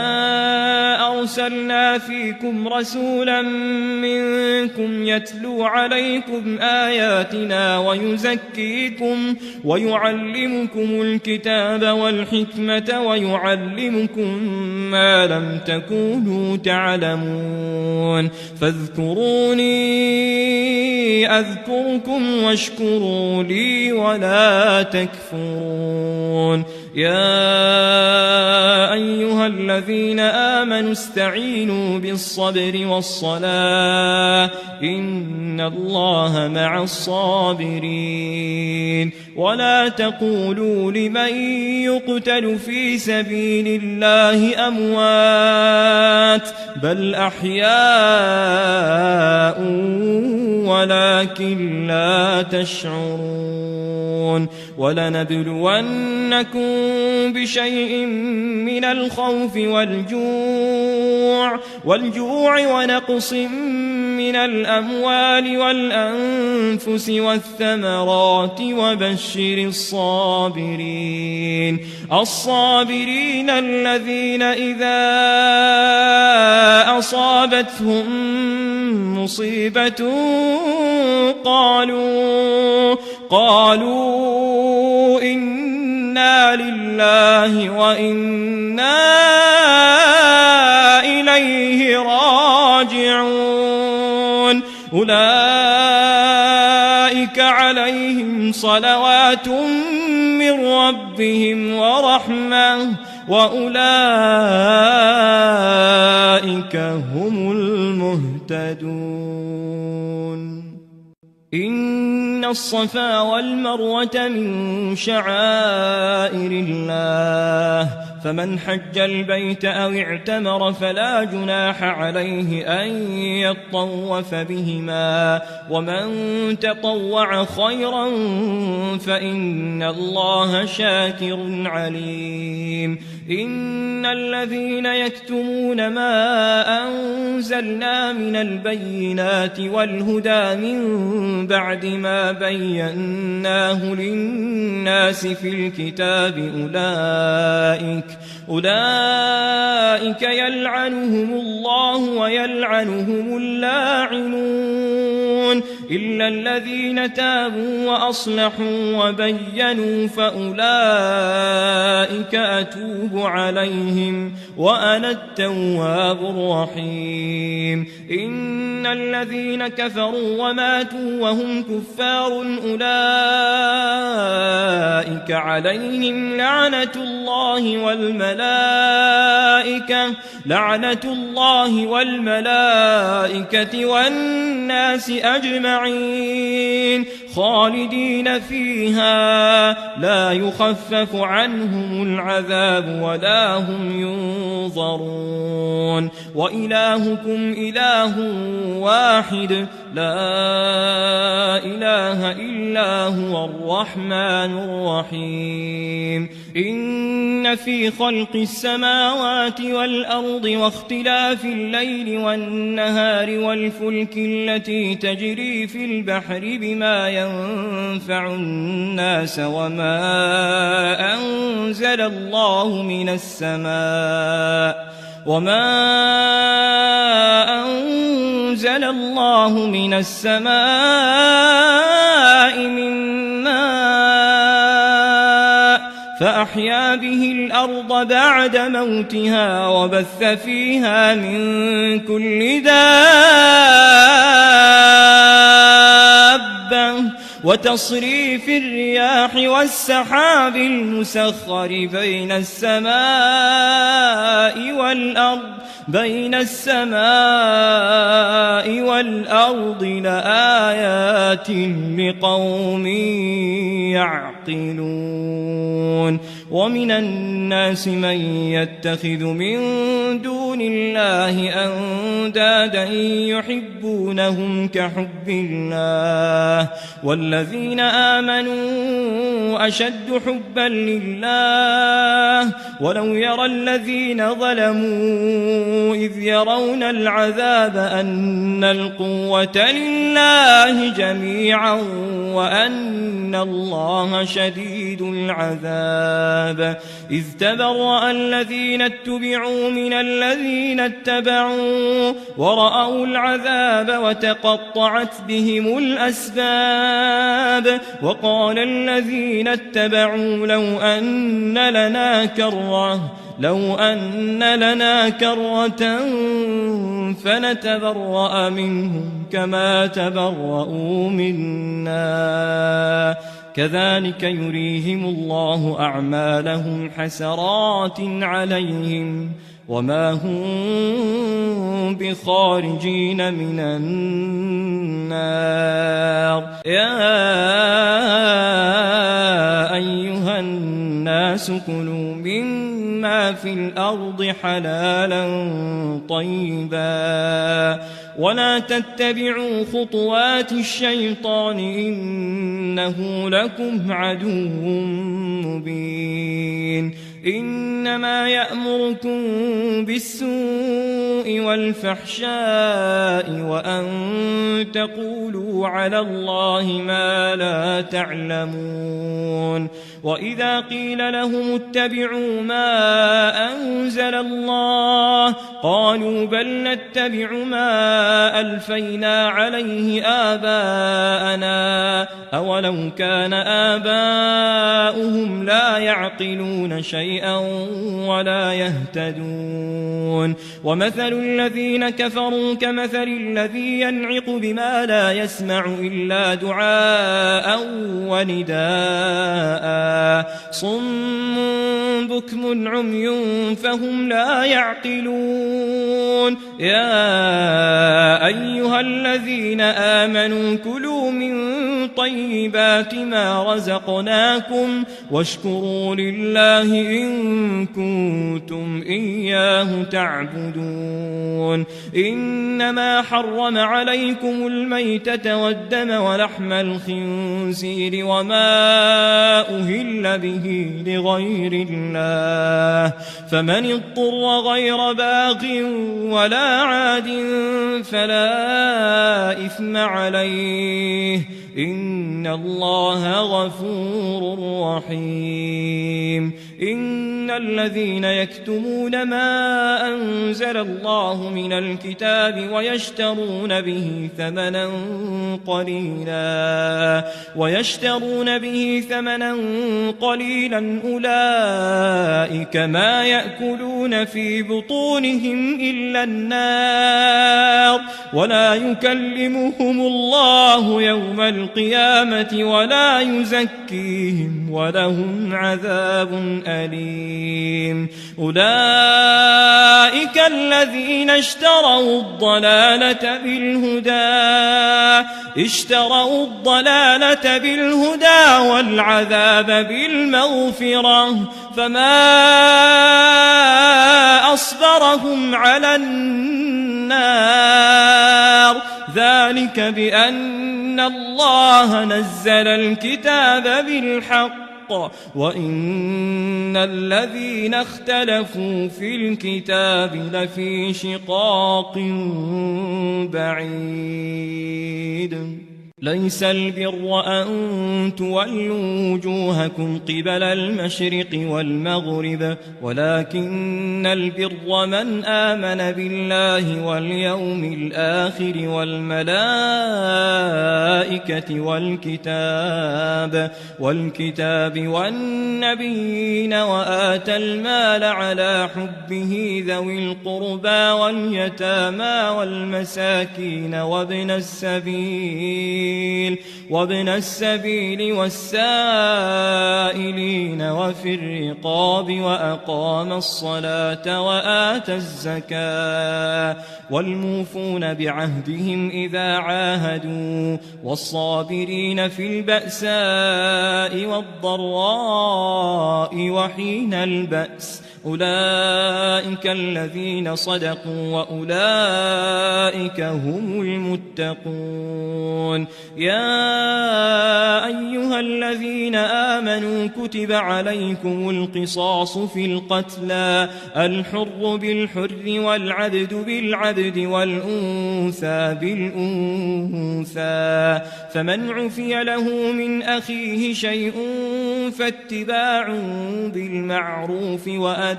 أرسلنا فيكم رسولا منكم يتلو عليكم آياتنا ويزكيكم ويعلمكم الكتاب والحكمة ويعلمكم ما لم تكونوا تعلمون فاذكروني أذكركم واشكروا لي ولا تكفرون يا أيها الذين آمنوا استعينوا بالصبر والصلاة إن الله مع الصابرين ولا تقولوا لمن يقتل في سبيل الله أموات بل أحياء ولكن لا تشعرون ولنبلونكم بشيء من الخوف والجوع ونقص من الأموال والأنفس والثمرات وبشر الصابرين الذين إذا أصابتهم مصيبة قالوا إنا لله وإنا إليه راجعون أولئك عليهم صلوات من ربهم ورحمة وأولئك هم المهتدون إن الصفا والمروة من شعائر الله فمن حج البيت أو اعتمر فلا جناح عليه أن يطوف بهما ومن تطوع خيرا فإن الله شاكر عليم إن الذين يكتمون ما أنزلنا من البينات والهدى من بعد ما بيناه للناس في الكتاب أولئك يلعنهم الله ويلعنهم اللاعنون إلا الذين تابوا وأصلحوا وبينوا فأولئك أتوب عليهم وأنا التواب الرحيم إن الذين كفروا وماتوا وهم كفار أولئك عليهم لعنة الله والملائكة والناس أجمعين خالدين فيها لا يخفف عنهم العذاب ولا هم ينظرون وإلهكم إله واحد لا إله إلا هو الرحمن الرحيم إن في خلق السماوات والأرض واختلاف الليل والنهار والفلك التي تجري في البحر بما ينفع الناس وما أنزل الله من السماء من ماء فأحيا به الأرض بعد موتها وبث فيها من كل دابة وتصريف الرياح والسحاب المسخر بين السماء والأرض لآيات لقوم يعقلون ومن الناس من يتخذ من دون الله أندادا يحبونهم كحب الله والذين آمنوا أشد حبا لله ولو يرى الذين ظلموا إذ يرون العذاب أن القوة لله جميعا وأن الله شديد العذاب إذ تبرأ الذين اتبعوا من الذين اتبعوا ورأوا العذاب وتقطعت بهم الأسباب وقال الذين اتبعوا لو أن لنا كرة فنتبرأ منهم كما تبرؤوا منا كذلك يريهم الله أعمالهم حسرات عليهم وما هم بخارجين من النار يا أيها الناس كلوا مما في الأرض حلالا طيبا ولا تتبعوا خطوات الشيطان إنه لكم عدو مبين إنما يأمركم بالسوء والفحشاء وأن تقولوا على الله ما لا تعلمون وإذا قيل لهم اتبعوا ما أنزل الله قالوا بل نتبع ما ألفينا عليه آباءنا أولو كان آباؤهم لا يعقلون شيئا ولا يهتدون ومثل الذين كفروا كمثل الذي ينعق بما لا يسمع إلا دعاء ونداء صم بكم عمي فهم لا يعقلون يا أيها الذين آمنوا كلوا من طيبات ما رزقناكم واشكروا لله إن كنتم إياه تعبدون. إنما حرم عليكم الميتة والدم ولحم الخنزير وما أهل به لغير الله، فمن اضطر غير باغ ولا عاد فلا إثم عليه، إن الله غفور رحيم. إن الذين يكتمون ما أنزل الله من الكتاب ويشترون به ثمنا قليلا أولئك ما يأكلون في بطونهم إلا النار، ولا يكلمهم الله يوم القيامة ولا يزكيهم ولهم عذاب أليم. أولئك الذين اشتروا الضلالة بالهدى والعذاب بالمغفرة، فما أصبرهم على النار، ذلك بأن الله نزل الكتاب بالحق وإن الذين اختلفوا في الكتاب لفي شقاق بعيد. ليس البر أن تولوا وجوهكم قبل المشرق والمغرب، ولكن البر من آمن بالله واليوم الآخر والملائكة والكتاب والنبيين، وآتى المال على حبه ذوي القربى واليتامى والمساكين وابن السبيل والسائلين وفي الرقاب، وأقام الصلاة وآتى الزكاة، والموفون بعهدهم إذا عاهدوا، والصابرين في البأساء والضراء وحين البأس، أولئك الذين صدقوا وأولئك هم المتقون. يا أيها الذين آمنوا كتب عليكم القصاص في القتلى، الحر بالحر والعبد بالعبد والأنثى بالأنثى، فمن عفي له من أخيه شيء فاتباع بالمعروف وأداء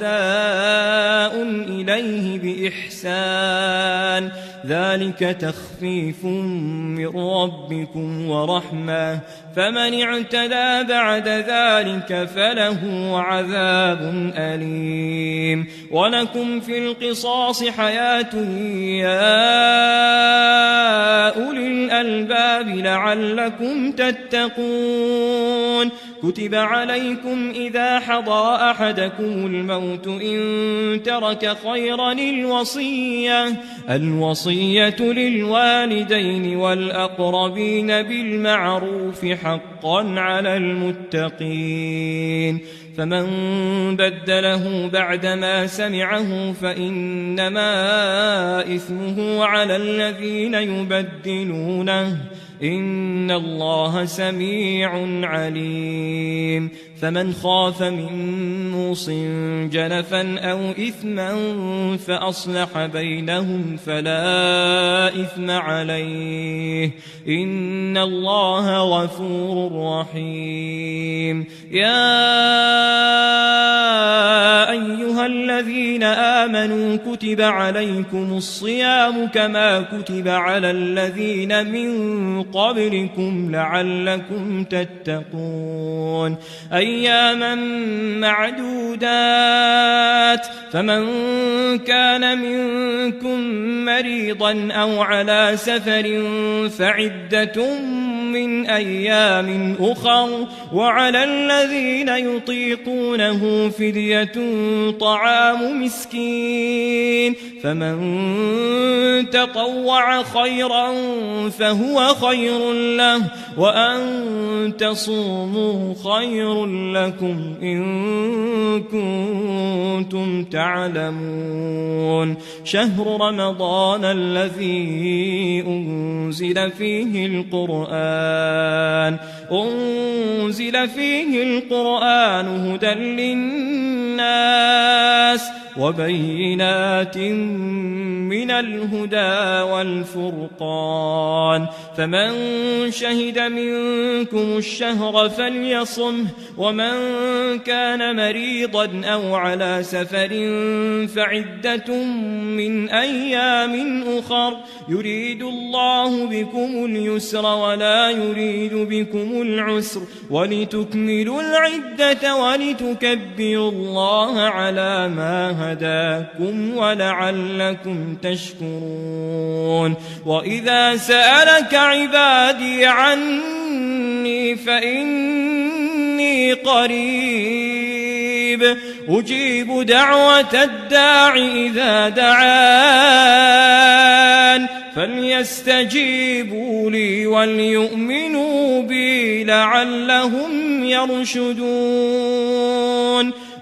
إليه بإحسان، ذلك تخفيف من ربكم ورحمة، فمن اعتدى بعد ذلك فله عذاب أليم. ولكم في القصاص حياة يا أولي الألباب لعلكم تتقون. كتب عليكم إذا حضر أحدكم الموت إن ترك خيرا الوصية للوالدين والأقربين بالمعروف حقا على المتقين، فمن بدله بعدما سمعه فإنما إثمه على الذين يبدلونه، إن الله سميع عليم. فمن خاف من موص جنفا أو إثما فأصلح بينهم فلا إثم عليه، إن الله غفور رحيم. يا أيها الذين آمنوا كتب عليكم الصيام كما كتب على الذين من قبلكم لعلكم تتقون، أياما معدودات، فمن كان منكم مريضا أو على سفر فعدة من أيام أخر وعلى الذين يطيقونه فدية طعام مسكين فمن تطوع خيرا فهو خير له وأن تصوموا خير لكم إن كنتم تعلمون شهر رمضان الذي أنزل فيه القرآن هدى للناس وبينات من الهدى والفرقان فمن شهد منكم الشهر فليصمه ومن كان مريضا أو على سفر فعدة من أيام أخر يريد الله بكم اليسر ولا يريد بكم العسر ولتكملوا العدة ولتكبروا الله على ما هداكم ولعلكم تشكرون وإذا سألك عبادي عني فإني قريب أجيب دعوة الداع إذا دعان فليستجيبوا لي وليؤمنوا بي لعلهم يرشدون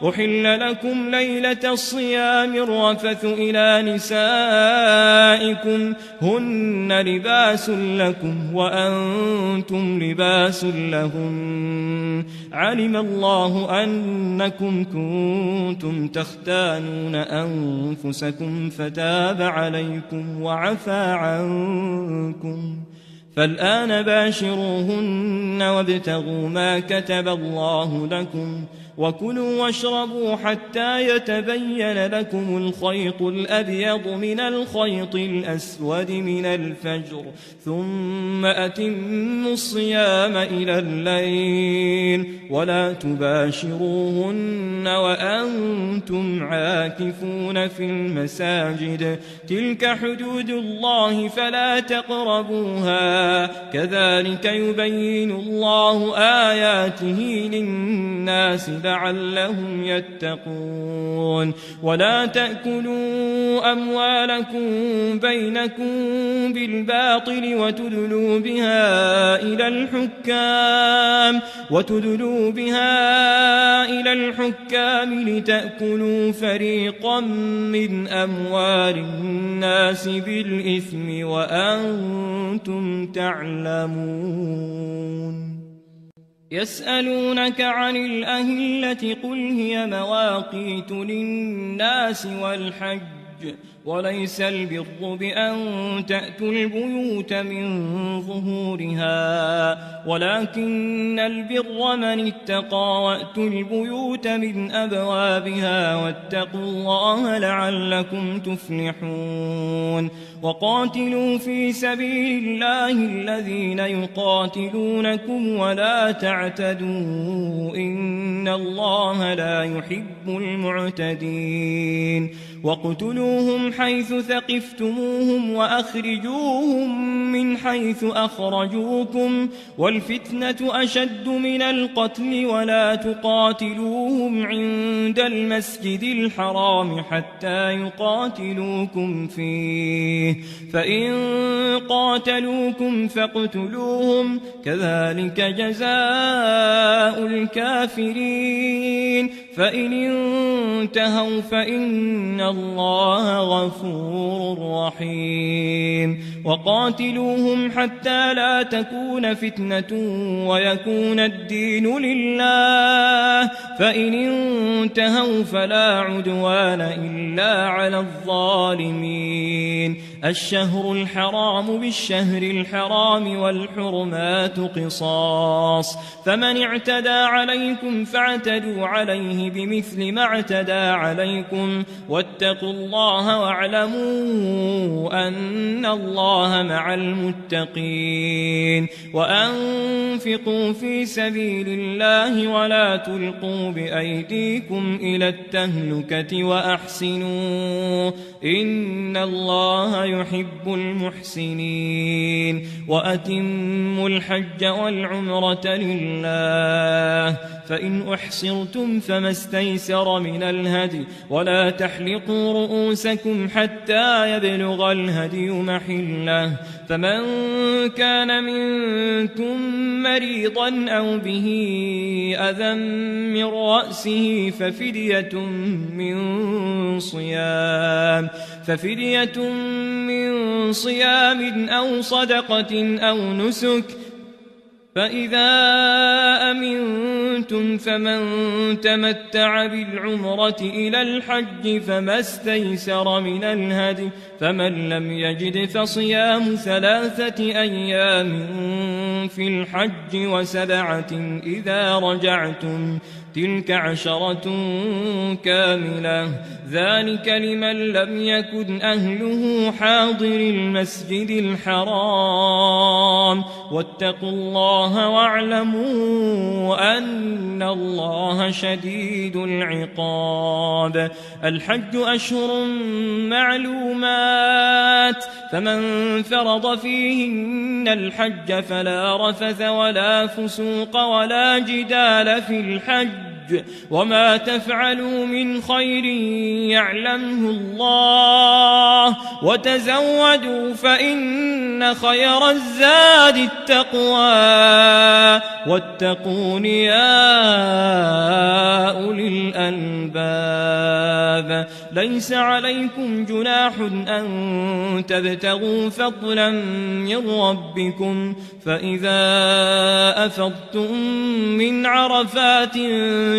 أحل لكم ليلة الصيام الرفث إلى نسائكم هن لباس لكم وأنتم لباس لهن علم الله أنكم كنتم تختانون أنفسكم فتاب عليكم وعفى عنكم فالآن باشروهن وابتغوا ما كتب الله لكم وكلوا واشربوا حتى يتبين لكم الخيط الأبيض من الخيط الأسود من الفجر ثم أتموا الصيام إلى الليل ولا تباشروهن وأنتم عاكفون في المساجد تلك حدود الله فلا تقربوها كذلك يبين الله آياته للناس لعلهم يتقون ولا تأكلوا أموالكم بينكم بالباطل وتدلوا بها إلى الحكام لتأكلوا فريقا من أموال الناس بالإثم وأنتم تعلمون يسألونك عن الأهلة قل هي مواقيت للناس والحج وليس البر بأن تأتوا البيوت من ظهورها ولكن البر من اتقى وأتوا البيوت من أبوابها واتقوا الله لعلكم تفلحون وقاتلوا في سبيل الله الذين يقاتلونكم ولا تعتدوا إن الله لا يحب المعتدين واقتلوهم حيث ثقفتموهم وأخرجوهم من حيث أخرجوكم والفتنة أشد من القتل ولا تقاتلوهم عند المسجد الحرام حتى يقاتلوكم فيه فإن قاتلوكم فاقتلوهم كذلك جزاء الكافرين فإن انتهوا فإن الله غفور رحيم وقاتلوهم حتى لا تكون فتنة ويكون الدين لله فإن انتهوا فلا عدوان إلا على الظالمين الشهر الحرام بالشهر الحرام والحرمات قصاص فمن اعتدى عليكم فاعتدوا عليه بمثل ما اعتدى عليكم واتقوا الله واعلموا أن الله مع المتقين وأنفقوا في سبيل الله ولا تلقوا بأيديكم إلى التهلكة وأحسنوا إن الله يحب المحسنين وأتموا الحج والعمرة لله فإن أحصرتم فما استيسر من الهدي ولا تحلقوا رؤوسكم حتى يبلغ الهدي محله فمن كان منكم مريضا أو به أذى من رأسه ففدية من صيام أو صدقة أو نسك فإذا أمنتم فمن تمتع بالعمرة إلى الحج فما استيسر من الهدي فمن لم يجد فصيام 3 أيام في الحج و7 إذا رجعتم تلك 10 كاملة ذلك لمن لم يكن أهله حاضر المسجد الحرام واتقوا الله واعلموا أن الله شديد العقاب الحج أشهر معلومات فمن فرض فيهن الحج فلا رفث ولا فسوق ولا جدال في الحج وما تفعلوا من خير يعلمه الله وتزودوا فإن خير الزاد التقوى واتقون يا أولي الألباب ليس عليكم جناح أن تبتغوا فضلا من ربكم فإذا أفضتم من عرفات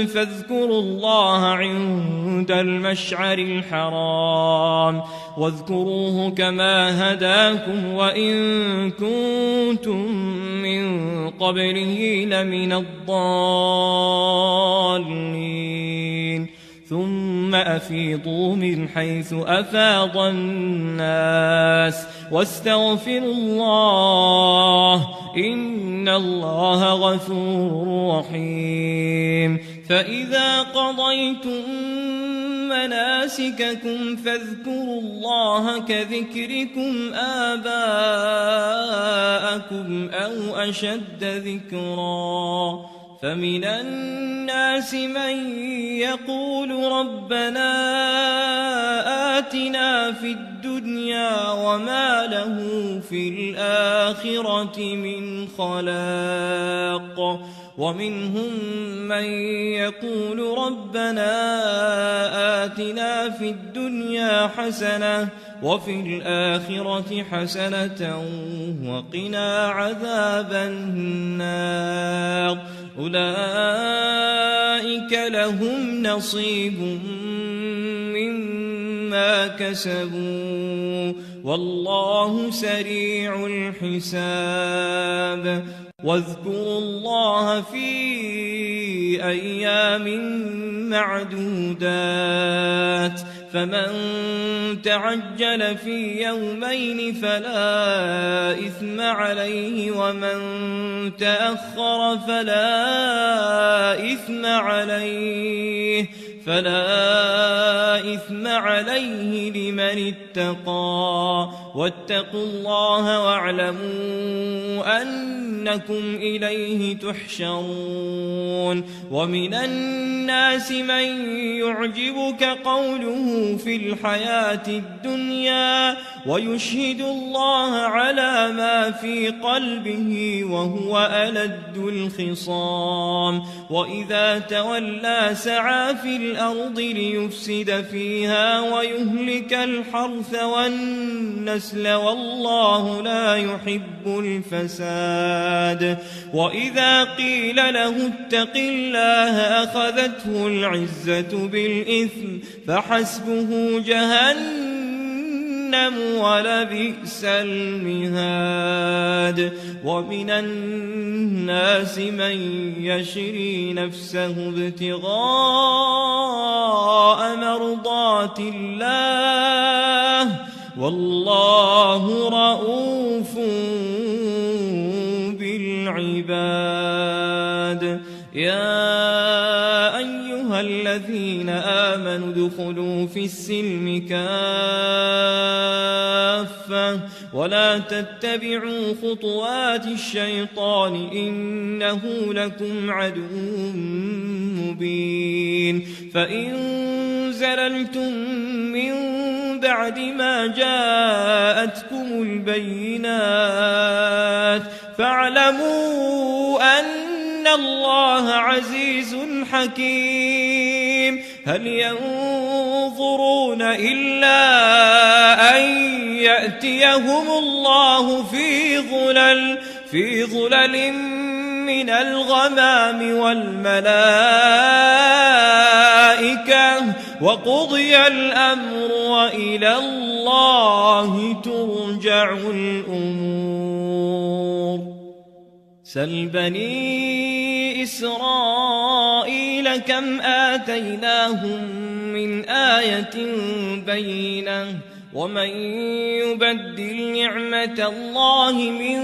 فاذكروا الله عند المشعر الحرام واذكروه كما هداكم وإن كنتم من قبله لمن الضالين ثم أفيضوا من حيث أفاض الناس واستغفروا الله إن الله غفور رحيم فإذا قضيتم مناسككم فاذكروا الله كذكركم آباءكم أو أشد ذكرا فمن الناس من يقول ربنا آتنا في الدنيا وما له في الآخرة من خلاق ومنهم من يقول ربنا آتنا في الدنيا حسنة وفي الآخرة حسنة وقنا عذاب النار أولئك لهم نصيب مما كسبوا والله سريع الحساب واذكروا الله في أيام معدودات فمن تعجل في يومين فلا إثم عليه ومن تأخر فلا إثم عليه لمن اتقى واتقوا الله واعلموا أنكم إليه تحشرون ومن الناس من يعجبك قوله في الحياة الدنيا ويشهد الله على ما في قلبه وهو ألد الخصام وإذا تولى سعى في الأرض ليفسد فيها ويهلك الحرث والنسل والله لا يحب الفساد وإذا قيل له اتق الله أخذته العزة بالإثم فحسبه جهنم ولبئس المهاد ومن الناس من يشري نفسه ابتغاء مرضات الله والله رؤوف بالعباد يا أيها أيها الذين آمنوا ادخلوا في السلم كافة ولا تتبعوا خطوات الشيطان إنه لكم عدو مبين فإن زللتم من بعد ما جاءتكم البينات فاعلموا أن الله عزيز حكيم هل ينظرون إلا أن يأتيهم الله في ظلل من الغمام والملائكة وقضي الأمر وإلى الله ترجع الأمور سل بني إسرائيل كم آتيناهم من آية بينة ومن يبدل نعمة الله من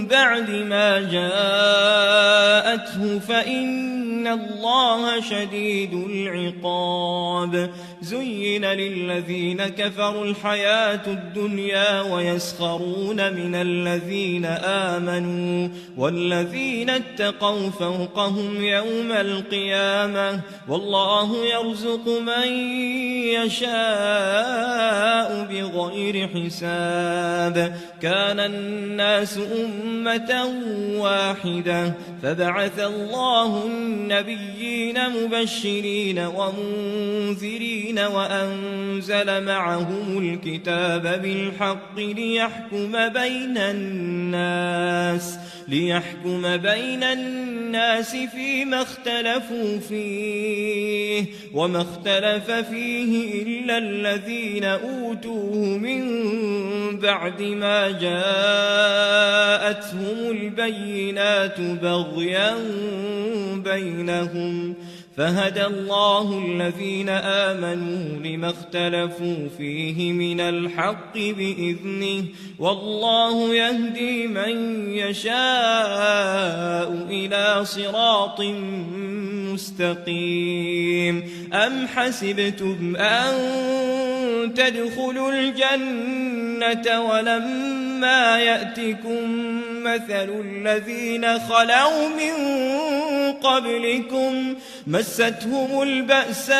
بعد ما جاءته فإن الله شديد العقاب زين للذين كفروا الحياة الدنيا ويسخرون من الذين آمنوا والذين اتقوا فوقهم يوم القيامة والله يرزق من يشاء بغير حساب كان الناس أمة واحدة فبعث الله النبيين مبشرين ومنذرين وأنزل معهم الكتاب بالحق ليحكم بين الناس فيما اختلفوا فيه وما اختلف فيه إلا الذين أوتوه من بعد ما جاءتهم البينات بغيا بينهم فهدى الله الذين آمنوا لما اختلفوا فيه من الحق بإذنه والله يهدي من يشاء إلى صراط مستقيم أم حسبتم أن تدخلوا الجنة ولما يأتكم مثل الذين خلوا من قبلكم مستهم البأساء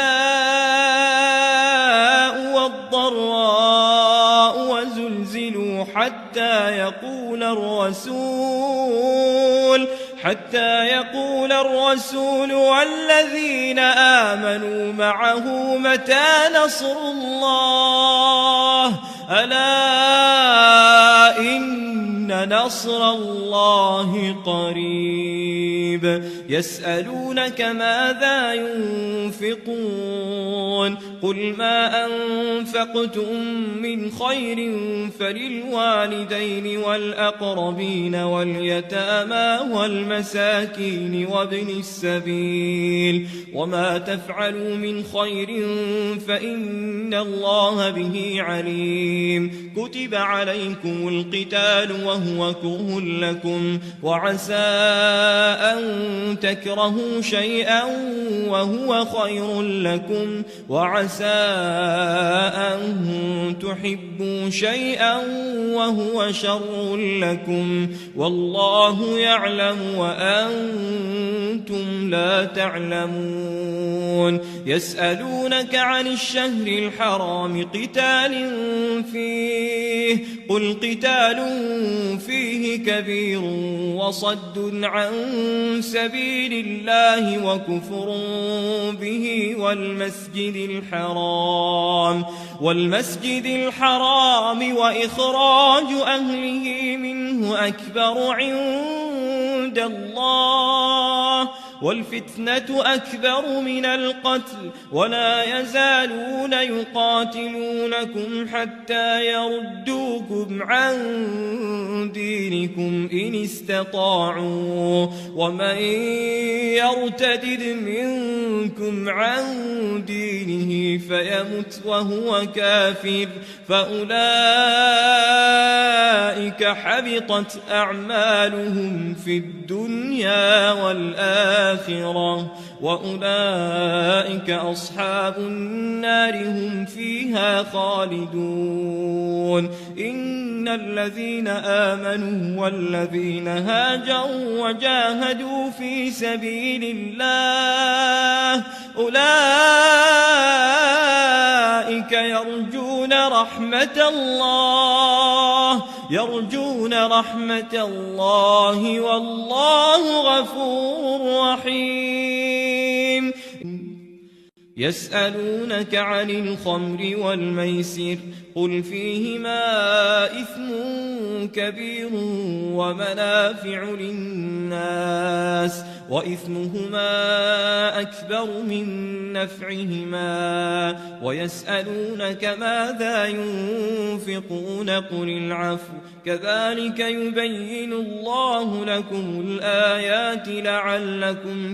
والضراء وزلزلوا حتى يقول الرسول والذين آمنوا معه متى نصر الله ألا إن نصر الله قريب يسألونك ماذا ينفقون قل ما أنفقتم من خير فللوالدين والأقربين واليتامى والمساكين وابن السبيل وما تفعلوا من خير فإن الله به عليم كتب عليكم القتال وهو كره لكم وعسى أن تكرهوا شيئا وهو خير لكم وعسى أن تحبوا شيئا وهو شر لكم والله يعلم وأنتم لا تعلمون يسألونك عن الشهر الحرام قتال فيه قل قتال فيه كبير وصد عن سبيل الله وكفر به والمسجد الحرام وإخراج أهله منه أكبر عند الله والفتنة أكبر من القتل ولا يزالون يقاتلونكم حتى يردوكم عن دينكم إن استطاعوا ومن يرتدد منكم عن دينه فيمت وهو كافر فأولئك حبطت أعمالهم في الدنيا والآخرة الآخرة وأولئك أصحاب النار هم فيها خالدون إن الذين آمنوا والذين هاجروا وجاهدوا في سبيل الله أولئك يرجون رحمة الله والله غفور رحيم يسألونك عن الخمر والميسر قل فيهما إثم كبير ومنافع للناس وإثمهما أكبر من نفعهما ويسألونك ماذا ينفقون قل العفو كذلك يبين الله لكم الآيات لعلكم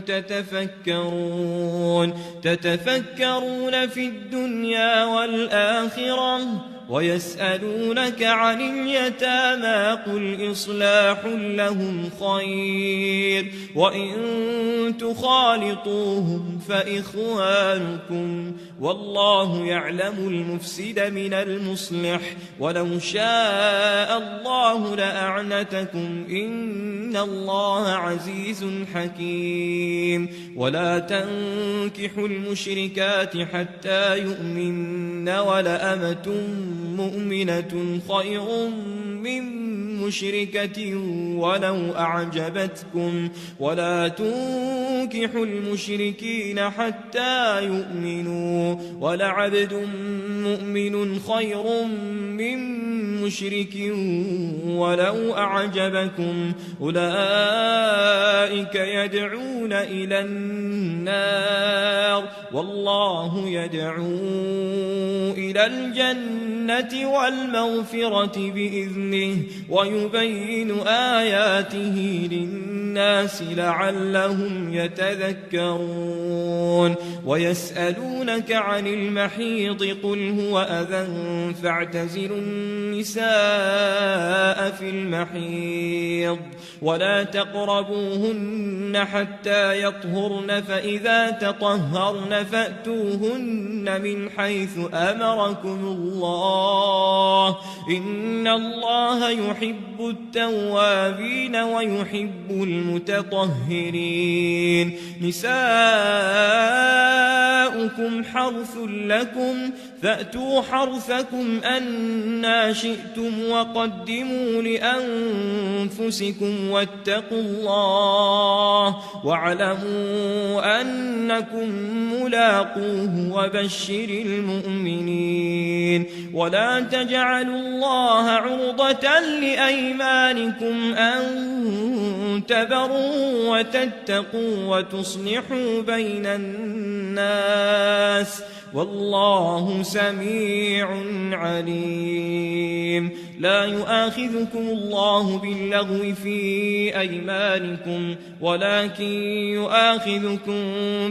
تتفكرون في الدنيا والآخرة ويسألونك عن اليتامى قل إصلاح لهم خير وإن تخالطوهم فإخوانكم والله يعلم المفسد من المصلح ولو شاء الله لأعنتكم إن الله عزيز حكيم ولا تنكحوا المشركات حتى يؤمن ولأمة مؤمنة خير من مشركة ولو أعجبتكم ولا تنكحوا المشركين حتى يؤمنوا ولعبد مؤمن خير من مشرك ولو أعجبكم أولئك يدعون إلى النار والله يدعو إلى الجنة والمغفرة بإذنه ويبين آياته للناس لعلهم يتذكرون ويسألونك عن المحيض قل هو أذى فاعتزلوا النساء في المحيض ولا تقربوهن حتى يطهرن فإذا تطهرن فأتوهن من حيث أمركم الله إن الله يحب التوابين ويحب المتطهرين نساؤكم حرث لكم فأتوا حرثكم أنى شئتم وقدموا لأنفسكم واتقوا الله واعلموا أنكم ملاقوه وبشر المؤمنين ولا تجعلوا الله عرضة لأيمانكم أن تبروا وتتقوا وتصلحوا بين الناس والله سميع عليم لا يؤاخذكم الله باللغو في أيمانكم ولكن يؤاخذكم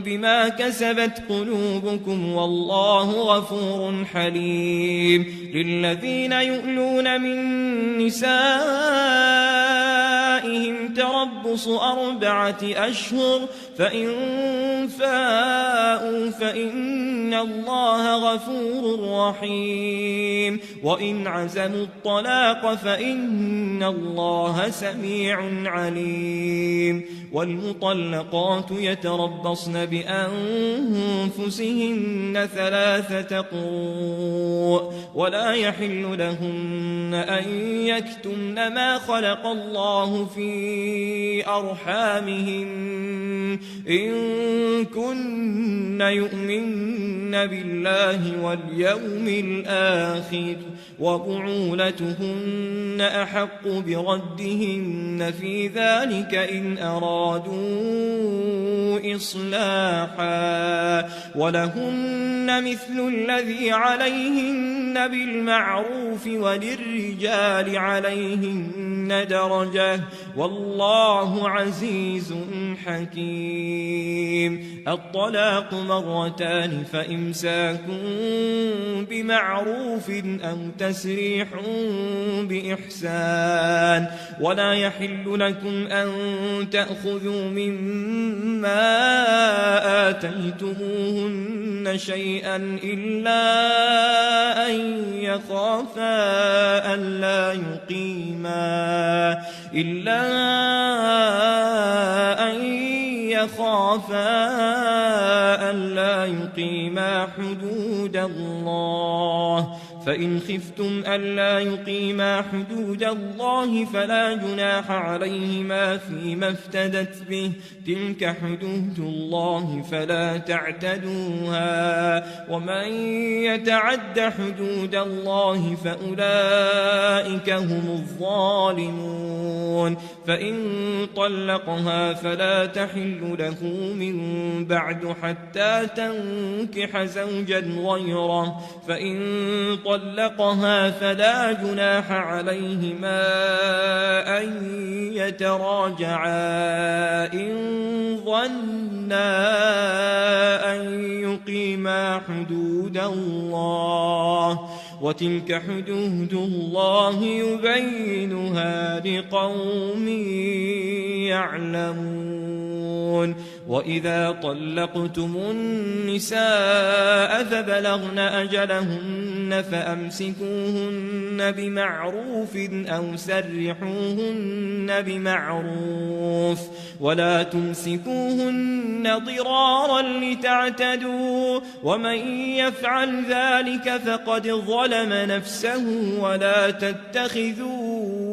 بما كسبت قلوبكم والله غفور حليم للذين يؤلون من نسائهم تربص 4 أشهر فإن فاءوا فإن الله غفور رحيم وإن عزموا الطلاق فإن الله سميع عليم والمطلقات يتربصن بأنفسهن 3 قروء ولا يحل لهن أن يكتمن ما خلق الله في أرحامهن إن كن يؤمن بالله واليوم الآخر وبعولتهن أحق بردهن في ذلك إن أرادوا إصلاحا ولهن مثل الذي عليهن بالمعروف وللرجال عليهن درجة والله عزيز حكيم حليم. الطلاق مرتان فإمساك بمعروف أو تسريح بإحسان. ولا يحل لكم أن تأخذوا مما آتيتموهن شيئا إلا أن يخافا ألا يقيما حدود الله. فإن خفتم ألا يقيما حدود الله فلا جناح عليهما فيما افتدت به، تلك حدود الله فلا تعتدوها، ومن يتعد حدود الله فأولئك هم الظالمون. فإن طلقها فلا تحل له من بعد حتى تنكح زوجا غيره، فإن طلقها فلا جناح عليهما أن يتراجعا إن ظنا أن يقيما حدود الله، وتلك حدود الله يبينها لقوم يعلمون. وإذا طلقتم النساء فبلغن أجلهن فأمسكوهن بمعروف أو سرحوهن بمعروف، ولا تمسكوهن ضرارا لتعتدوا، ومن يفعل ذلك فقد ظلم نفسه. ولا تتخذوا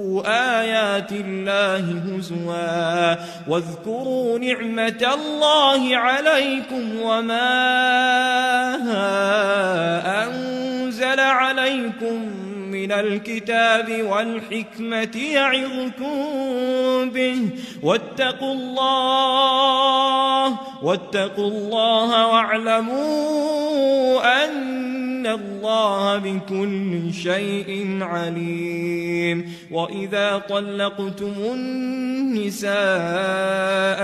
آيات الله هزوا، واذكروا نعمة الله عليكم وما أنزل عليكم من الكتاب والحكمة يعظكم به، واتقوا الله واعلموا أن الله بكل شيء عليم. وإذا طلقتم النساء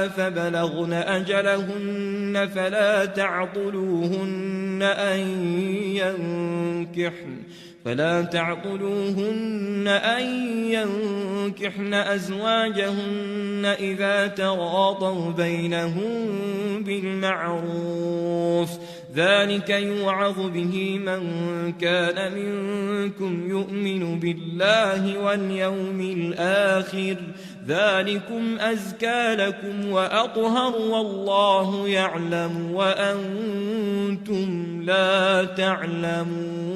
فبلغن أجلهن فلا تعضلوهن أن ينكحن أزواجهن إذا تراضوا بينهم بالمعروف، ذلك يوعظ به من كان منكم يؤمن بالله واليوم الآخر، ذلكم أزكى لكم وأطهر والله يعلم وأنتم لا تعلمون.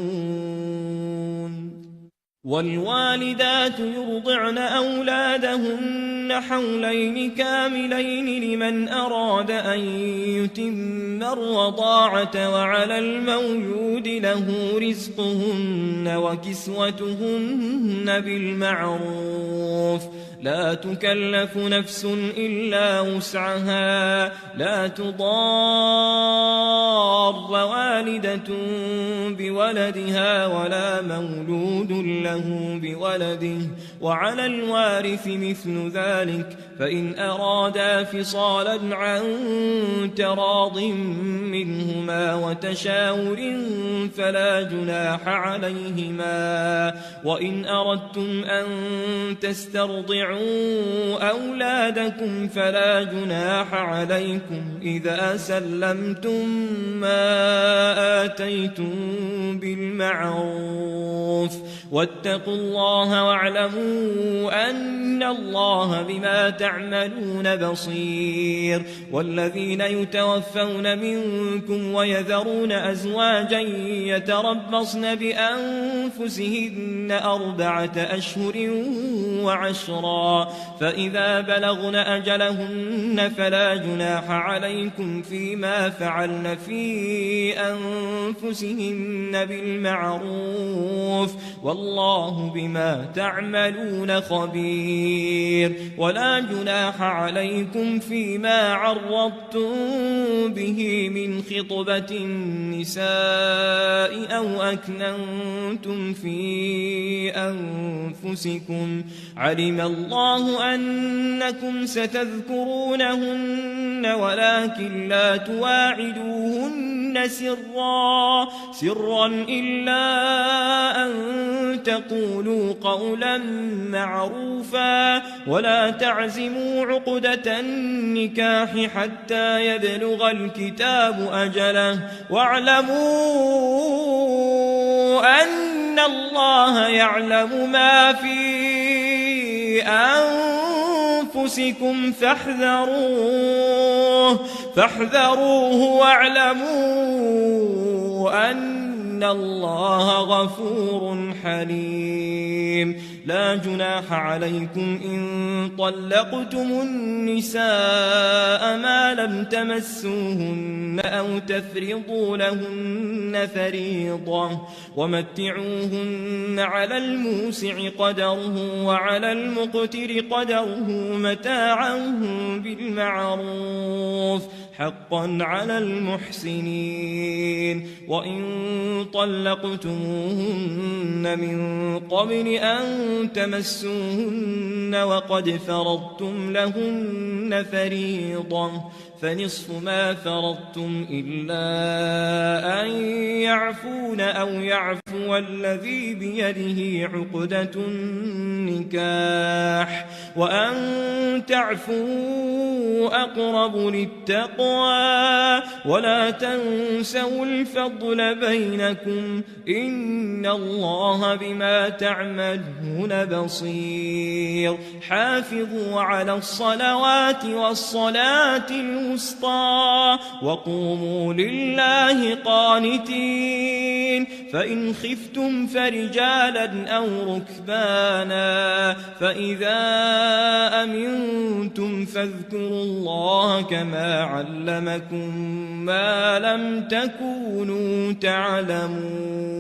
والوالدات يرضعن أولادهن حولين كاملين لمن أراد أن يتم الرضاعة، وعلى المولود له رزقهن وكسوتهن بالمعروف، لا تكلف نفس إلا وسعها، لا تضار والدة بولدها ولا مولود له بولده، وعلى الوارث مثل ذلك، فإن أرادا فصالا عن تراض منهما وتشاور فلا جناح عليهما. وإن أردتم أن تسترضعوا أولادكم فلا جناح عليكم إذا سلمتم ما آتيتم بالمعروف، واتقوا الله واعلموا أن الله بما تعملون بصير. والذين يتوفون منكم ويذرون أزواجا يتربصن بأنفسهن 4 أشهر وعشرا، فإذا بلغن أجلهن فلا جناح عليكم فيما فعلن في أنفسهن بالمعروف، والله بما تعملون خبير. ولا جناح عليكم فيما عرضتم به من خطبة النساء أو أكننتم في أنفسكم علم الله أنكم ستذكرونهن ولكن لا تواعدوهن سرا إلا أن تقولوا قولا معروفا ولا تعزموا عقدة النكاح حتى يبلغ الكتاب أجله واعلموا أن الله يعلم ما في أنفسكم فاحذروه واعلموا أن الله غفور حليم لا جناح عليكم إن طلقتم النساء ما لم تمسوهن أو تفرضوا لهن فريضة ومتعوهن على الموسع قدره وعلى المقتر قدره متاعا بالمعروف حقا على المحسنين وإن طلقتموهن من قبل أن تمسوهن وقد فرضتم لهن فريضة فنصف ما فرضتم إلا أن يعفون أو يعفو الذي بيده عقدة النكاح وأن تعفوا أقرب للتقوى ولا تنسوا الفضل بينكم إن الله بما تعملون بصير حافظوا على الصلوات والصلاة الوسطى وقوموا لله قانتين فإن خفتم فرجالا أو ركبانا فإذا أمنتم فاذكروا الله كما علمكم ما لم تكونوا تعلمون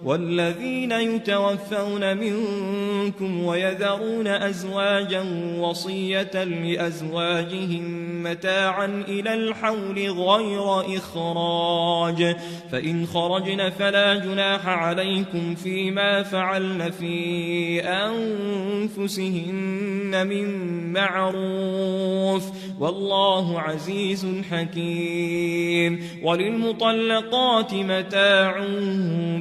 والذين يتوفون منكم ويذرون أزواجا وصية لأزواجهم متاعا إلى الحول غير إخراج فإن خرجن فلا جناح عليكم فيما فعلن في أنفسهن من معروف والله عزيز حكيم وللمطلقات متاع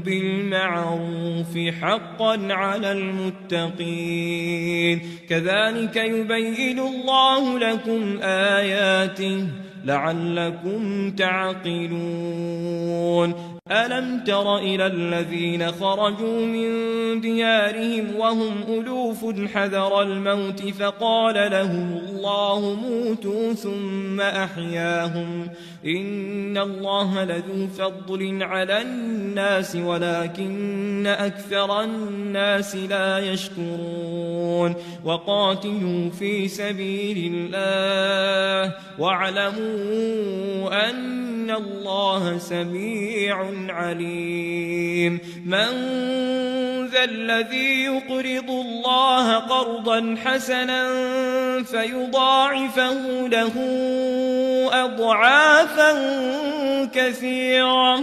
بالمعروف حقا على المتقين كذلك يبين الله لكم آياته لعلكم تعقلون ألم تر إلى الذين خرجوا من ديارهم وهم ألوف حذر الموت فقال لهم الله موتوا ثم أحياهم إن الله لذو فضل على الناس ولكن أكثر الناس لا يشكرون وقاتلوا في سبيل الله واعلموا أن الله سميع عليم من ذا الذي يقرض الله قرضا حسنا فيضاعفه له أضعافا كثيرة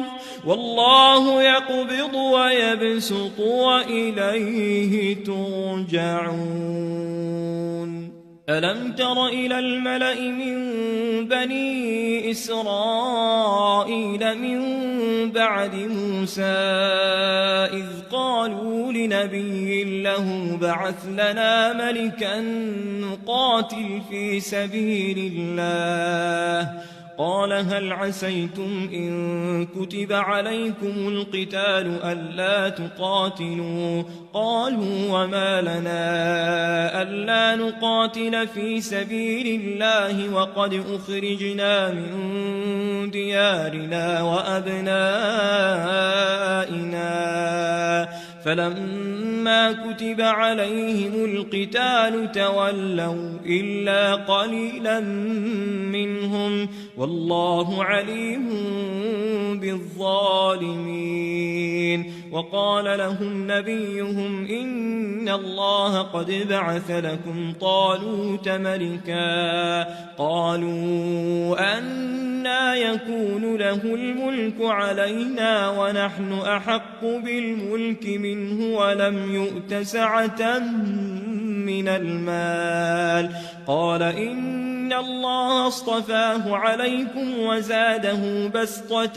والله يقبض ويبسط وإليه ترجعون ألم تر إلى الملأ من بني إسرائيل من بعد موسى إذ قالوا لنبي له بعث لنا ملكا نقاتل في سبيل الله قال هل عسيتم إن كتب عليكم القتال ألا تقاتلوا قالوا وما لنا ألا نقاتل في سبيل الله وقد أخرجنا من ديارنا وأبنائنا فلما كتب عليهم القتال تولوا إلا قليلا منهم والله عليم بالظالمين. وقال لهم نبيهم إن الله قد بعث لكم طالوت ملكا قالوا أنى يكون له الملك علينا ونحن أحق بالملك منه ولم يؤت سعة من المال قال إن الله اصطفاه عليكم وزاده بسطة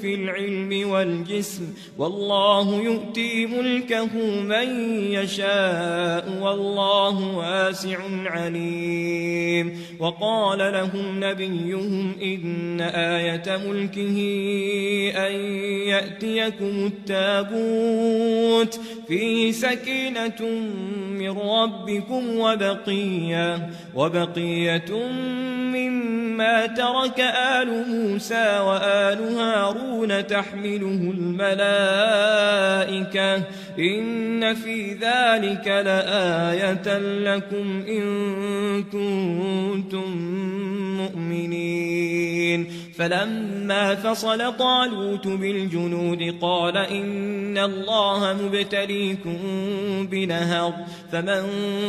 في العلم والجسم والله يؤتي ملكه من يشاء والله واسع عليم. وقال لهم نبيهم إن آية ملكه أن يأتيكم التابوت فيه سكينة من ربكم وبقية مما ترك آل موسى وآل هارون تحمله الملائكة إن في ذلك لآية لكم إن كنتم مؤمنين. فلما فصل طالوت بالجنود قال إن الله مبتليكم بنهر فمن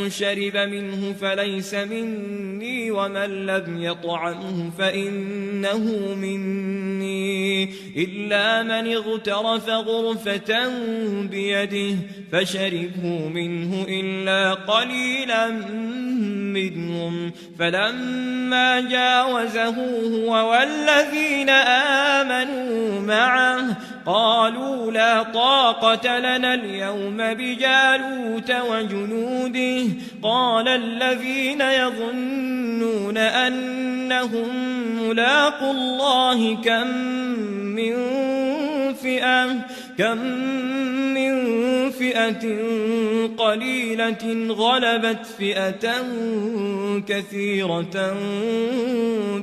شرب منه فليس مني ومن لم يطعمه فإنه مني إلا من اغترف غرفة بيده فشربوا منه إلا قليلا منهم فلما جاوزه هو والذين آمنوا معه قالوا لا طاقة لنا اليوم بجالوت وجنوده قال الذين يظنون أنهم ملاقو الله كم من فئة قليلة غلبت فئة كثيرة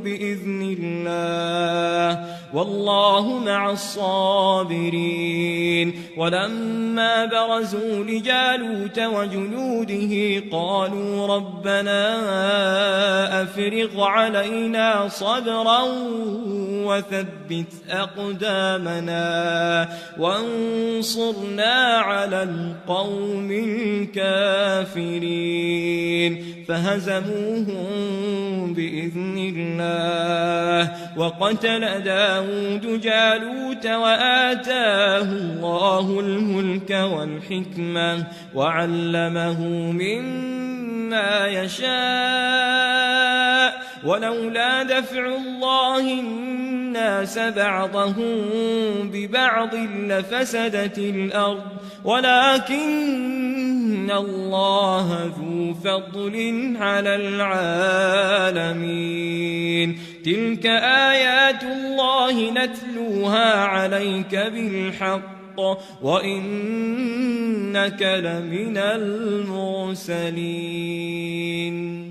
بإذن الله والله مع الصابرين. ولما برزوا لجالوت وجنوده قالوا ربنا أفرغ علينا صبرا وثبت أقدامنا وانصرنا على القوم الكافرين فهزموهم بإذن الله. وقتل داود جالوت وآتاه الله الملك والحكمة وعلمه مما يشاء ولولا دفع الله الناس بعضهم ببعض لفسدت الأرض ولكن الله ذو فضل على العالمين. تلك آيات الله نتلوها عليك بالحق وإنك لمن المرسلين.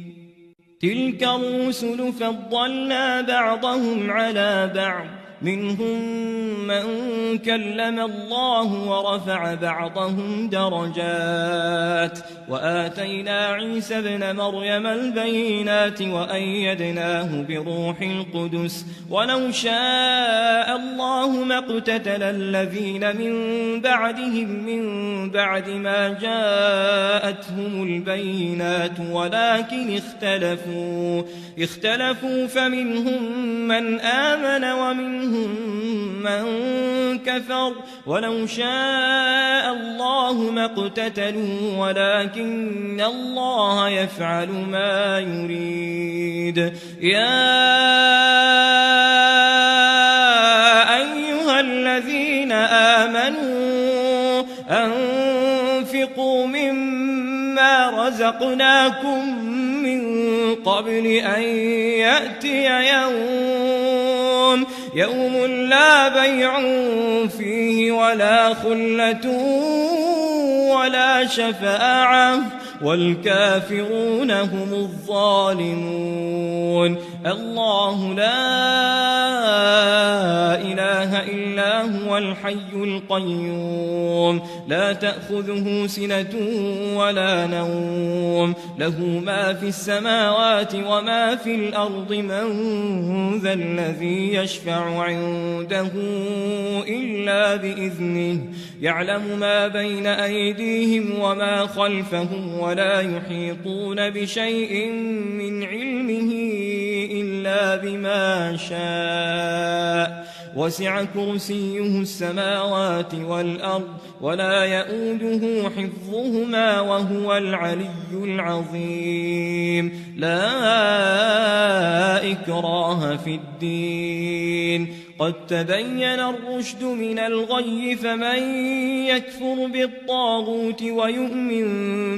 تلك الرسل فضلنا بعضهم على بعض منهم من كلم الله ورفع بعضهم درجات وآتينا عيسى ابن مريم البينات وأيدناه بروح القدس ولو شاء الله ما اقتتل الذين من بعدهم من بعد ما جاءتهم البينات ولكن اختلفوا فمنهم من آمن ومنهم من كفر ولو شاء الله ما اقتتلوا ولكن الله يفعل ما يريد. يا أيها الذين آمنوا أنفقوا مما رزقناكم من قبل أن يأتي يوم لا بيع فيه ولا خلة ولا شفاعة والكافرون هم الظالمون. الله لا إله إلا هو الحي القيوم لا تأخذه سنة ولا نوم له ما في السماوات وما في الأرض من ذا الذي يشفع عنده إلا بإذنه يعلم ما بين أيديهم وما خلفهم ولا يحيطون بشيء من علمه إلا بما شاء وسع كرسيه السماوات والأرض ولا يؤوده حفظهما وهو العلي العظيم لا إكراه في الدين قد تبين الرشد من الغي فمن يكفر بالطاغوت ويؤمن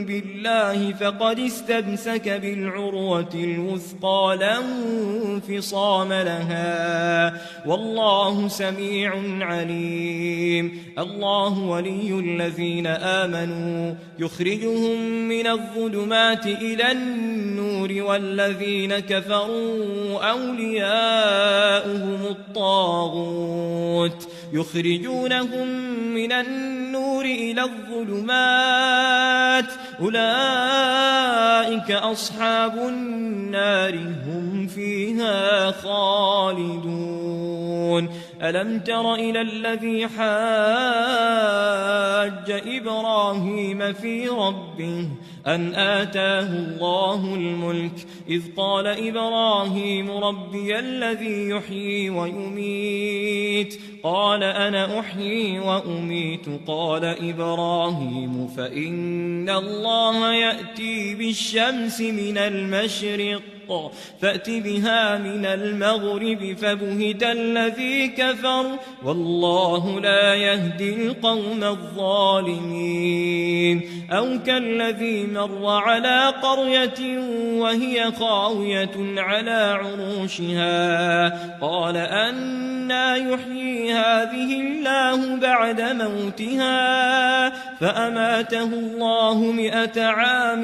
بالله فقد استمسك بالعروة الوثقى لا انفصام لها والله سميع عليم الله ولي الذين آمنوا يخرجهم من الظلمات إلى النور والذين كفروا أولياؤهم الطاغوت يخرجونهم من النور إلى الظلمات أولئك أصحاب النار هم فيها خالدون ألم تر إلى الذي حاج إبراهيم في ربه أن آتاه الله الملك إذ قال إبراهيم ربي الذي يحيي ويميت قال أنا أحيي وأميت قال إبراهيم فإن الله يأتي بالشمس من المشرق فأت بها من المغرب فبهت الذي كفر والله لا يهدي القوم الظالمين أو كالذي مر على قرية وهي خاوية على عروشها قال أنى يحيي هذه الله بعد موتها فأماته الله 100 عام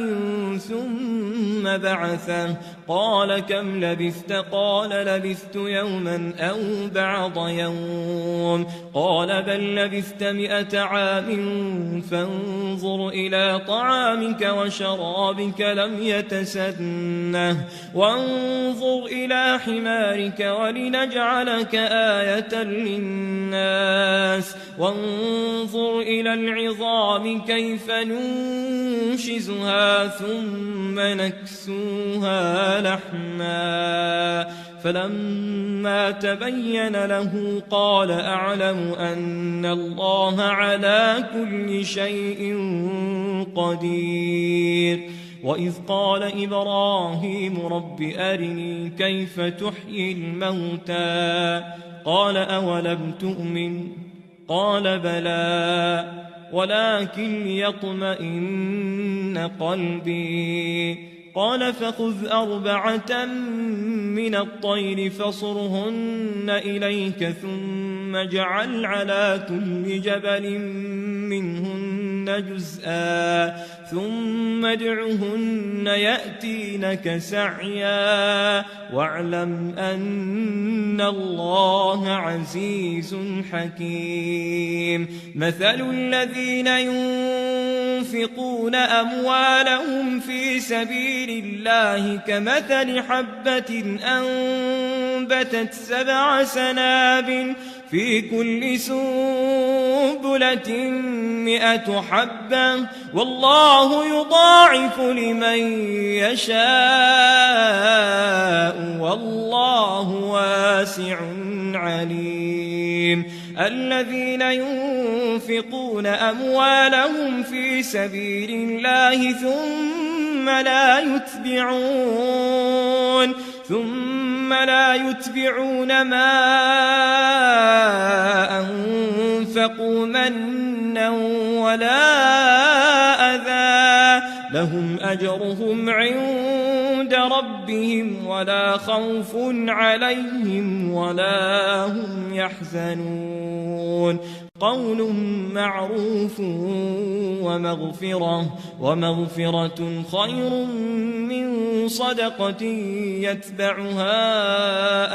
ثم بعثه قال كم لبثت قال لبثت يوما أو بعض يوم قال بل لبثت 100 عام فانظر إلى طعامك وشرابك لم يتسنه وانظر إلى حمارك ولنجعلك آية للناس وانظر إلى العظام كيف ننشزها ثم نكسوها لحما فلما تبين له قال أعلم أن الله على كل شيء قدير وإذ قال إبراهيم رب أرني كيف تحيي الموتى قال أولم تؤمن قال بلى ولكن ليطمئن قلبي قال فخذ 4 من الطير فصرهن إليك ثم اجعل على كل جبل منهن جزءا ثم ادعهن يأتينك سعيا واعلم أن الله عزيز حكيم مثل الذين ينفقون أموالهم في سبيل الله كمثل حبة أنبتت 7 سنابل في كل سنبلة 100 حبة والله يضاعف لمن يشاء والله واسع عليم الذين ينفقون أموالهم في سبيل الله ثم لا يتبعون ما أنفقوا منا ولا أذى لهم أجرهم عند ربهم ولا خوف عليهم ولا هم يحزنون قول معروف ومغفرة خير من صدقة يتبعها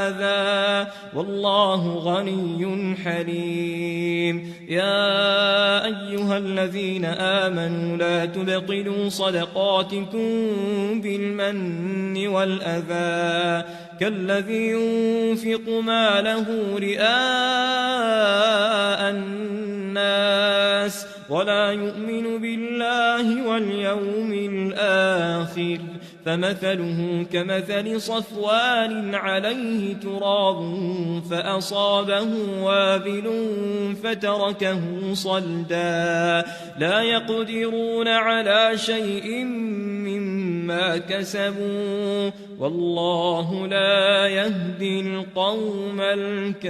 أذى والله غني حليم. يا أيها الذين آمنوا لا تبطلوا صدقاتكم بالمن والأذى كالذي ينفق ماله رئاء الناس ولا يؤمن بالله واليوم الآخر فمثله كمثل صفوان عليه تراب فأصابه وابل فتركه صلدا لا يقدرون على شيء مما كسبوا والله لا يهدي القوم الكافرين.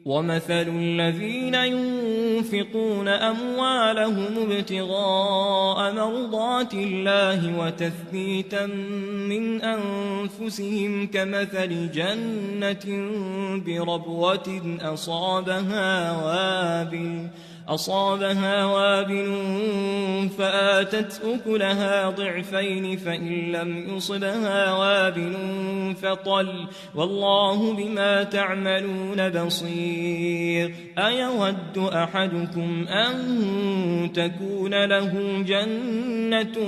ومثل الذين ينفقون أموالهم ابتغاء مرضات الله وتثبيتا من أنفسهم كمثل جنة بربوة أصابها وابل فآتت أكلها ضعفين فإن لم يصبها وابل فطل والله بما تعملون بصير. أيود أحدكم أن تكون له جنة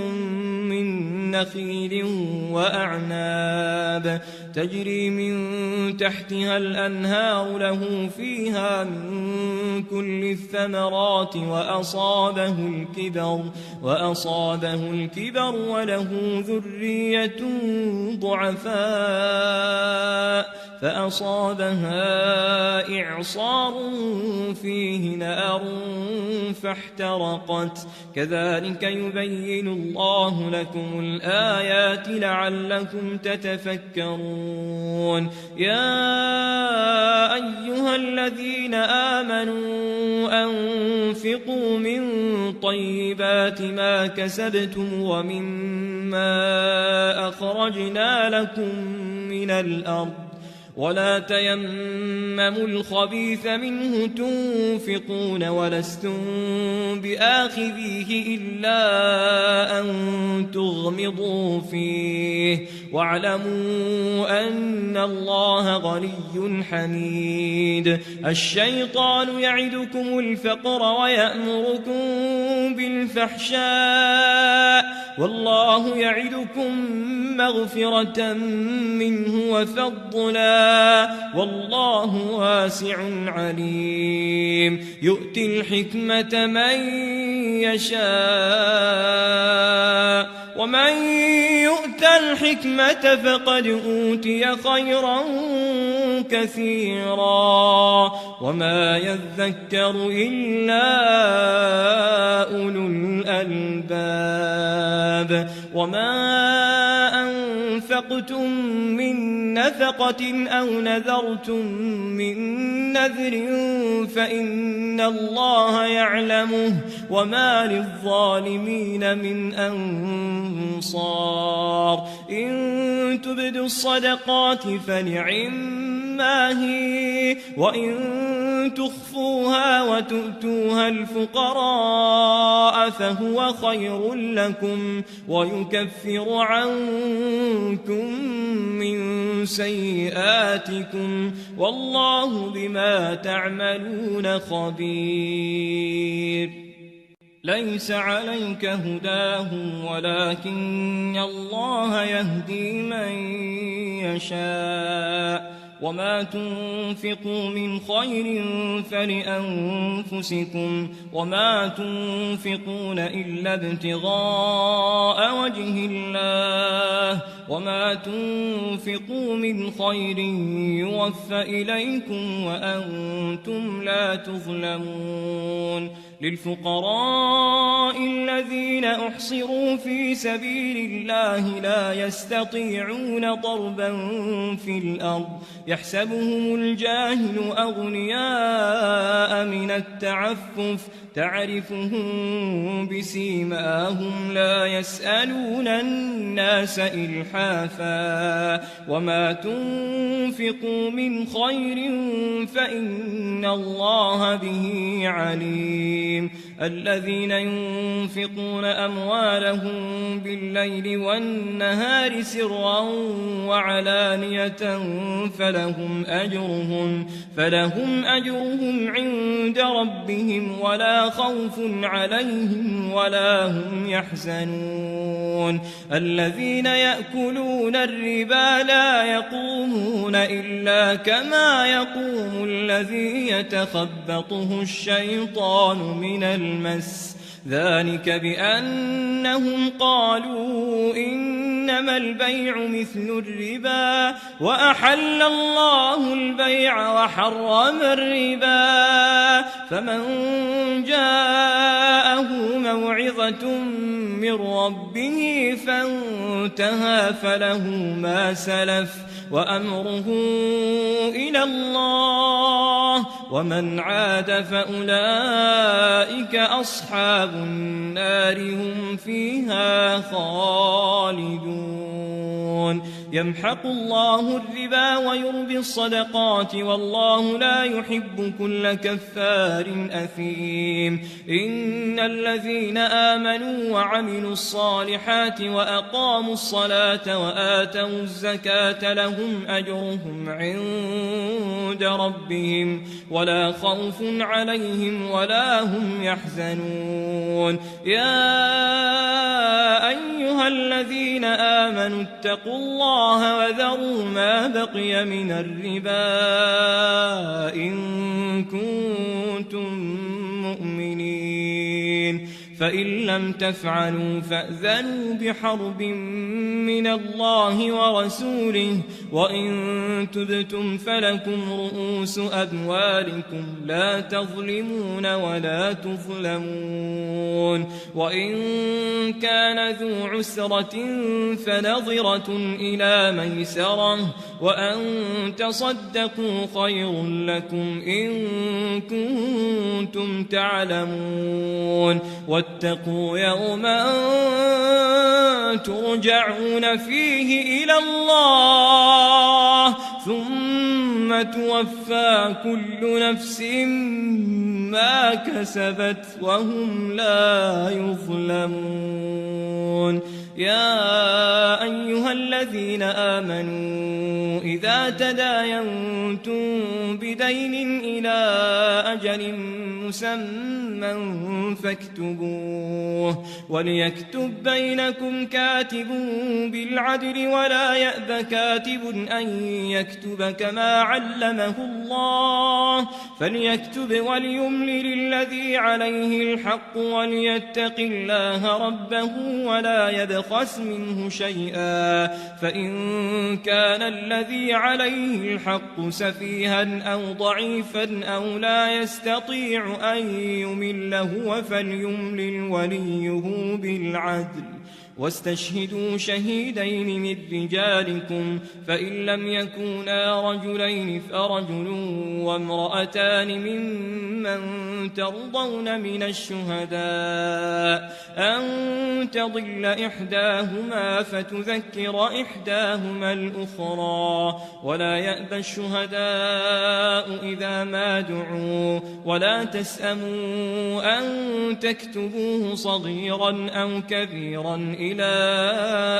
من نخيل وأعناب تجري من تحتها الأنهار له فيها من كل الثمرات وأصابه الكبر وله ذرية ضعفاء فأصابها إعصار فيه نار فاحترقت كذلك يبين الله لكم الآيات لعلكم تتفكرون. يا أيها الذين آمنوا أنفقوا من طيبات ما كسبتم ومما أخرجنا لكم من الأرض ولا تيمموا الخبيث منه تنفقون ولستم بآخذيه إلا أن تغمضوا فيه واعلموا أن الله غني حميد. الشيطان يعدكم الفقر ويأمركم بالفحشاء والله يعدكم مغفرة منه وفضلا والله واسع عليم. يؤتي الحكمة من يشاء ومن يؤت الحكمة فقد أوتي خيرا كثيرا وما يذكر إلا أولو الألباب. وما أنفقتم من نفقة أو نذرتم من نذر فإن الله يعلمه وما للظالمين من أنصار. إن تبدوا الصدقات فنعما هي وإن تخفوها وتؤتوها الفقراء فهو خير لكم ويكفر عنكم من سيئاتكم والله بما تعملون خبير. ليس عليك هداهم ولكن الله يهدي من يشاء وما تنفقوا من خير فلأنفسكم وما تنفقون إلا ابتغاء وجه الله وما تنفقوا من خير يوفى إليكم وأنتم لا تظلمون. للفقراء الذين أحصروا في سبيل الله لا يستطيعون ضربا في الأرض يحسبهم الجاهل أغنياء من التعفف تعرفهم بسيماهم لا يسألون الناس إلحافا وما تنفقوا من خير فإن الله به عليم الذين ينفقون أموالهم بالليل والنهار سرا وعلانية فلهم أجرهم عند ربهم ولا خوف عليهم ولا هم يحزنون الذين يأكلون الربا لا يقومون إلا كما يقوم الذي يتخبطه الشيطان من المس ذلك بأنهم قالوا إنما البيع مثل الربا وأحل الله البيع وحرم الربا فمن جاءه موعظة من ربه فانتهى فله ما سلف وأمره إلى الله ومن عاد فأولئك أصحاب النار هم فيها خالدون يمحق الله الربا ويربي الصدقات والله لا يحب كل كفار أثيم إن الذين آمنوا وعملوا الصالحات وأقاموا الصلاة وآتوا الزكاة لهم أجرهم عند ربهم ولا خوف عليهم ولا هم يحزنون يا أيها الذين آمنوا اتقوا الله وذروا ما بقي من الربا إن كنتم مؤمنين فإن لم تفعلوا فأذنوا بحرب من الله ورسوله وإن تبتم فلكم رؤوس أموالكم لا تظلمون ولا تظلمون وإن كان ذو عسرة فنظرة إلى ميسرة وأن تصدقوا خير لكم إن كنتم تعلمون واتقوا يوما ترجعون فيه إلى الله ثم توفى كل نفس ما كسبت وهم لا يظلمون يا أيها الذين آمنوا إذا تداينتم بدين إلى أجل مسمى فاكتبوه وليكتب بينكم كاتب بالعدل ولا يأب كاتب أن يكتب كما علمه الله فليكتب وليملل الذي عليه الحق وليتق الله ربه ولا يبخس منه شيئا فإن كان الذي عليه الحق سفيها أو ضعيفا أو لا يستطيع أن يمل هو فليملل وليه بالعدل واستشهدوا شهيدين من رجالكم فإن لم يكونا رجلين فرجل وامرأتان ممن ترضون من الشهداء أن تضل إحداهما فتذكر إحداهما الأخرى ولا يأبى الشهداء إذا ما دعوا ولا تسأموا أن تكتبوه صغيرا أو كبيرا إلى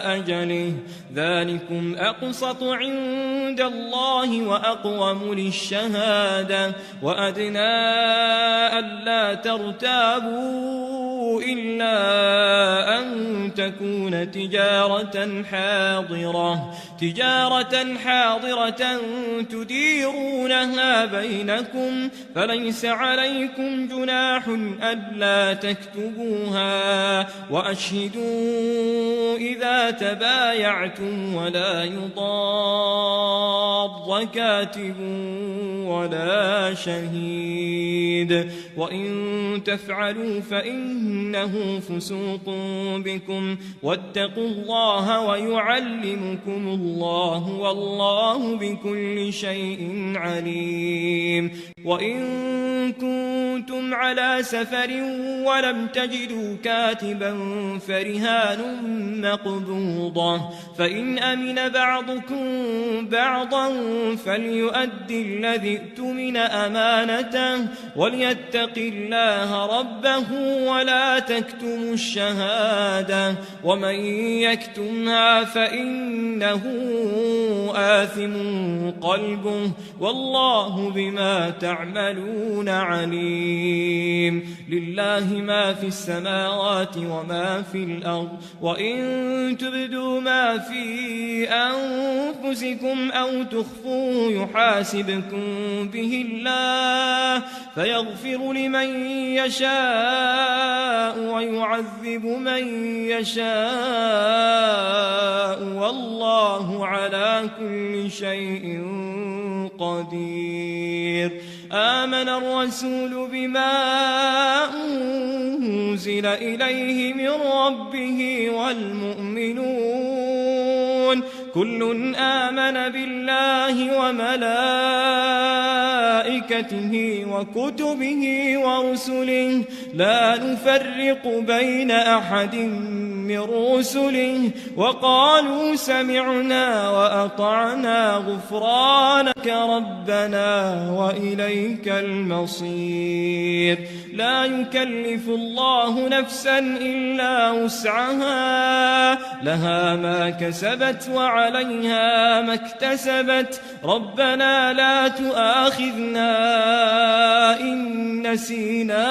أجله ذلكم أقسط عند الله وأقوم للشهادة وأدنى ألا ترتابوا إلا أن تكون تجارة حاضرة تديرونها بينكم فليس عليكم جناح ألا تكتبوها وأشهدوا إذا تبايعتم ولا يضار كاتب ولا شهيد وإن تفعلوا فإنه فسوق بكم واتقوا الله ويعلمكم الله والله بكل شيء عليم وإن كنتم على سفر ولم تجدوا كاتبا فرهان مقبوضة فإن أمن بعضكم بعضا فليؤدي الذي اؤتمن أمانته وليتق الله ربه ولا تكتموا الشهادة ومن يكتمها فإنه آثم قلبه والله بما تعملون عليم لله ما في السماوات وما في الأرض وإن تبدوا ما في أنفسكم أو تخفوه يحاسبكم به الله فيغفر لمن يشاء ويعذب من يشاء والله على كل شيء قدير آمن الرسول بما أنزل إليه من ربه والمؤمنون كل آمن بالله وملائكته وكتبه ورسله لا نفرق بين أحد من رسله وقالوا سمعنا وأطعنا غفرانك ربنا وإليك المصير لا يكلف الله نفسا إلا وسعها لها ما كسبت وعليها ما اكتسبت ربنا لا تؤاخذنا إن نسينا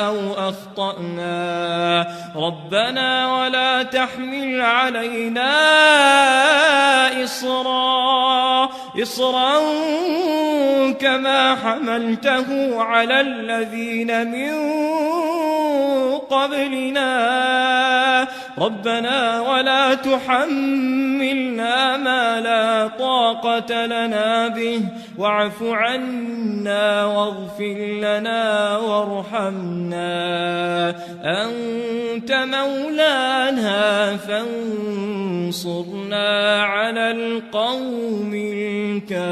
أو أخطأنا ربنا ولا تحمل علينا إصرا كما حملته على الذين من قبلنا ربنا ولا تحملنا ما لا طاقة لنا به واعف عنا واغفر لنا وارحمنا أنت مولانا فانصرنا على القوم الكافرين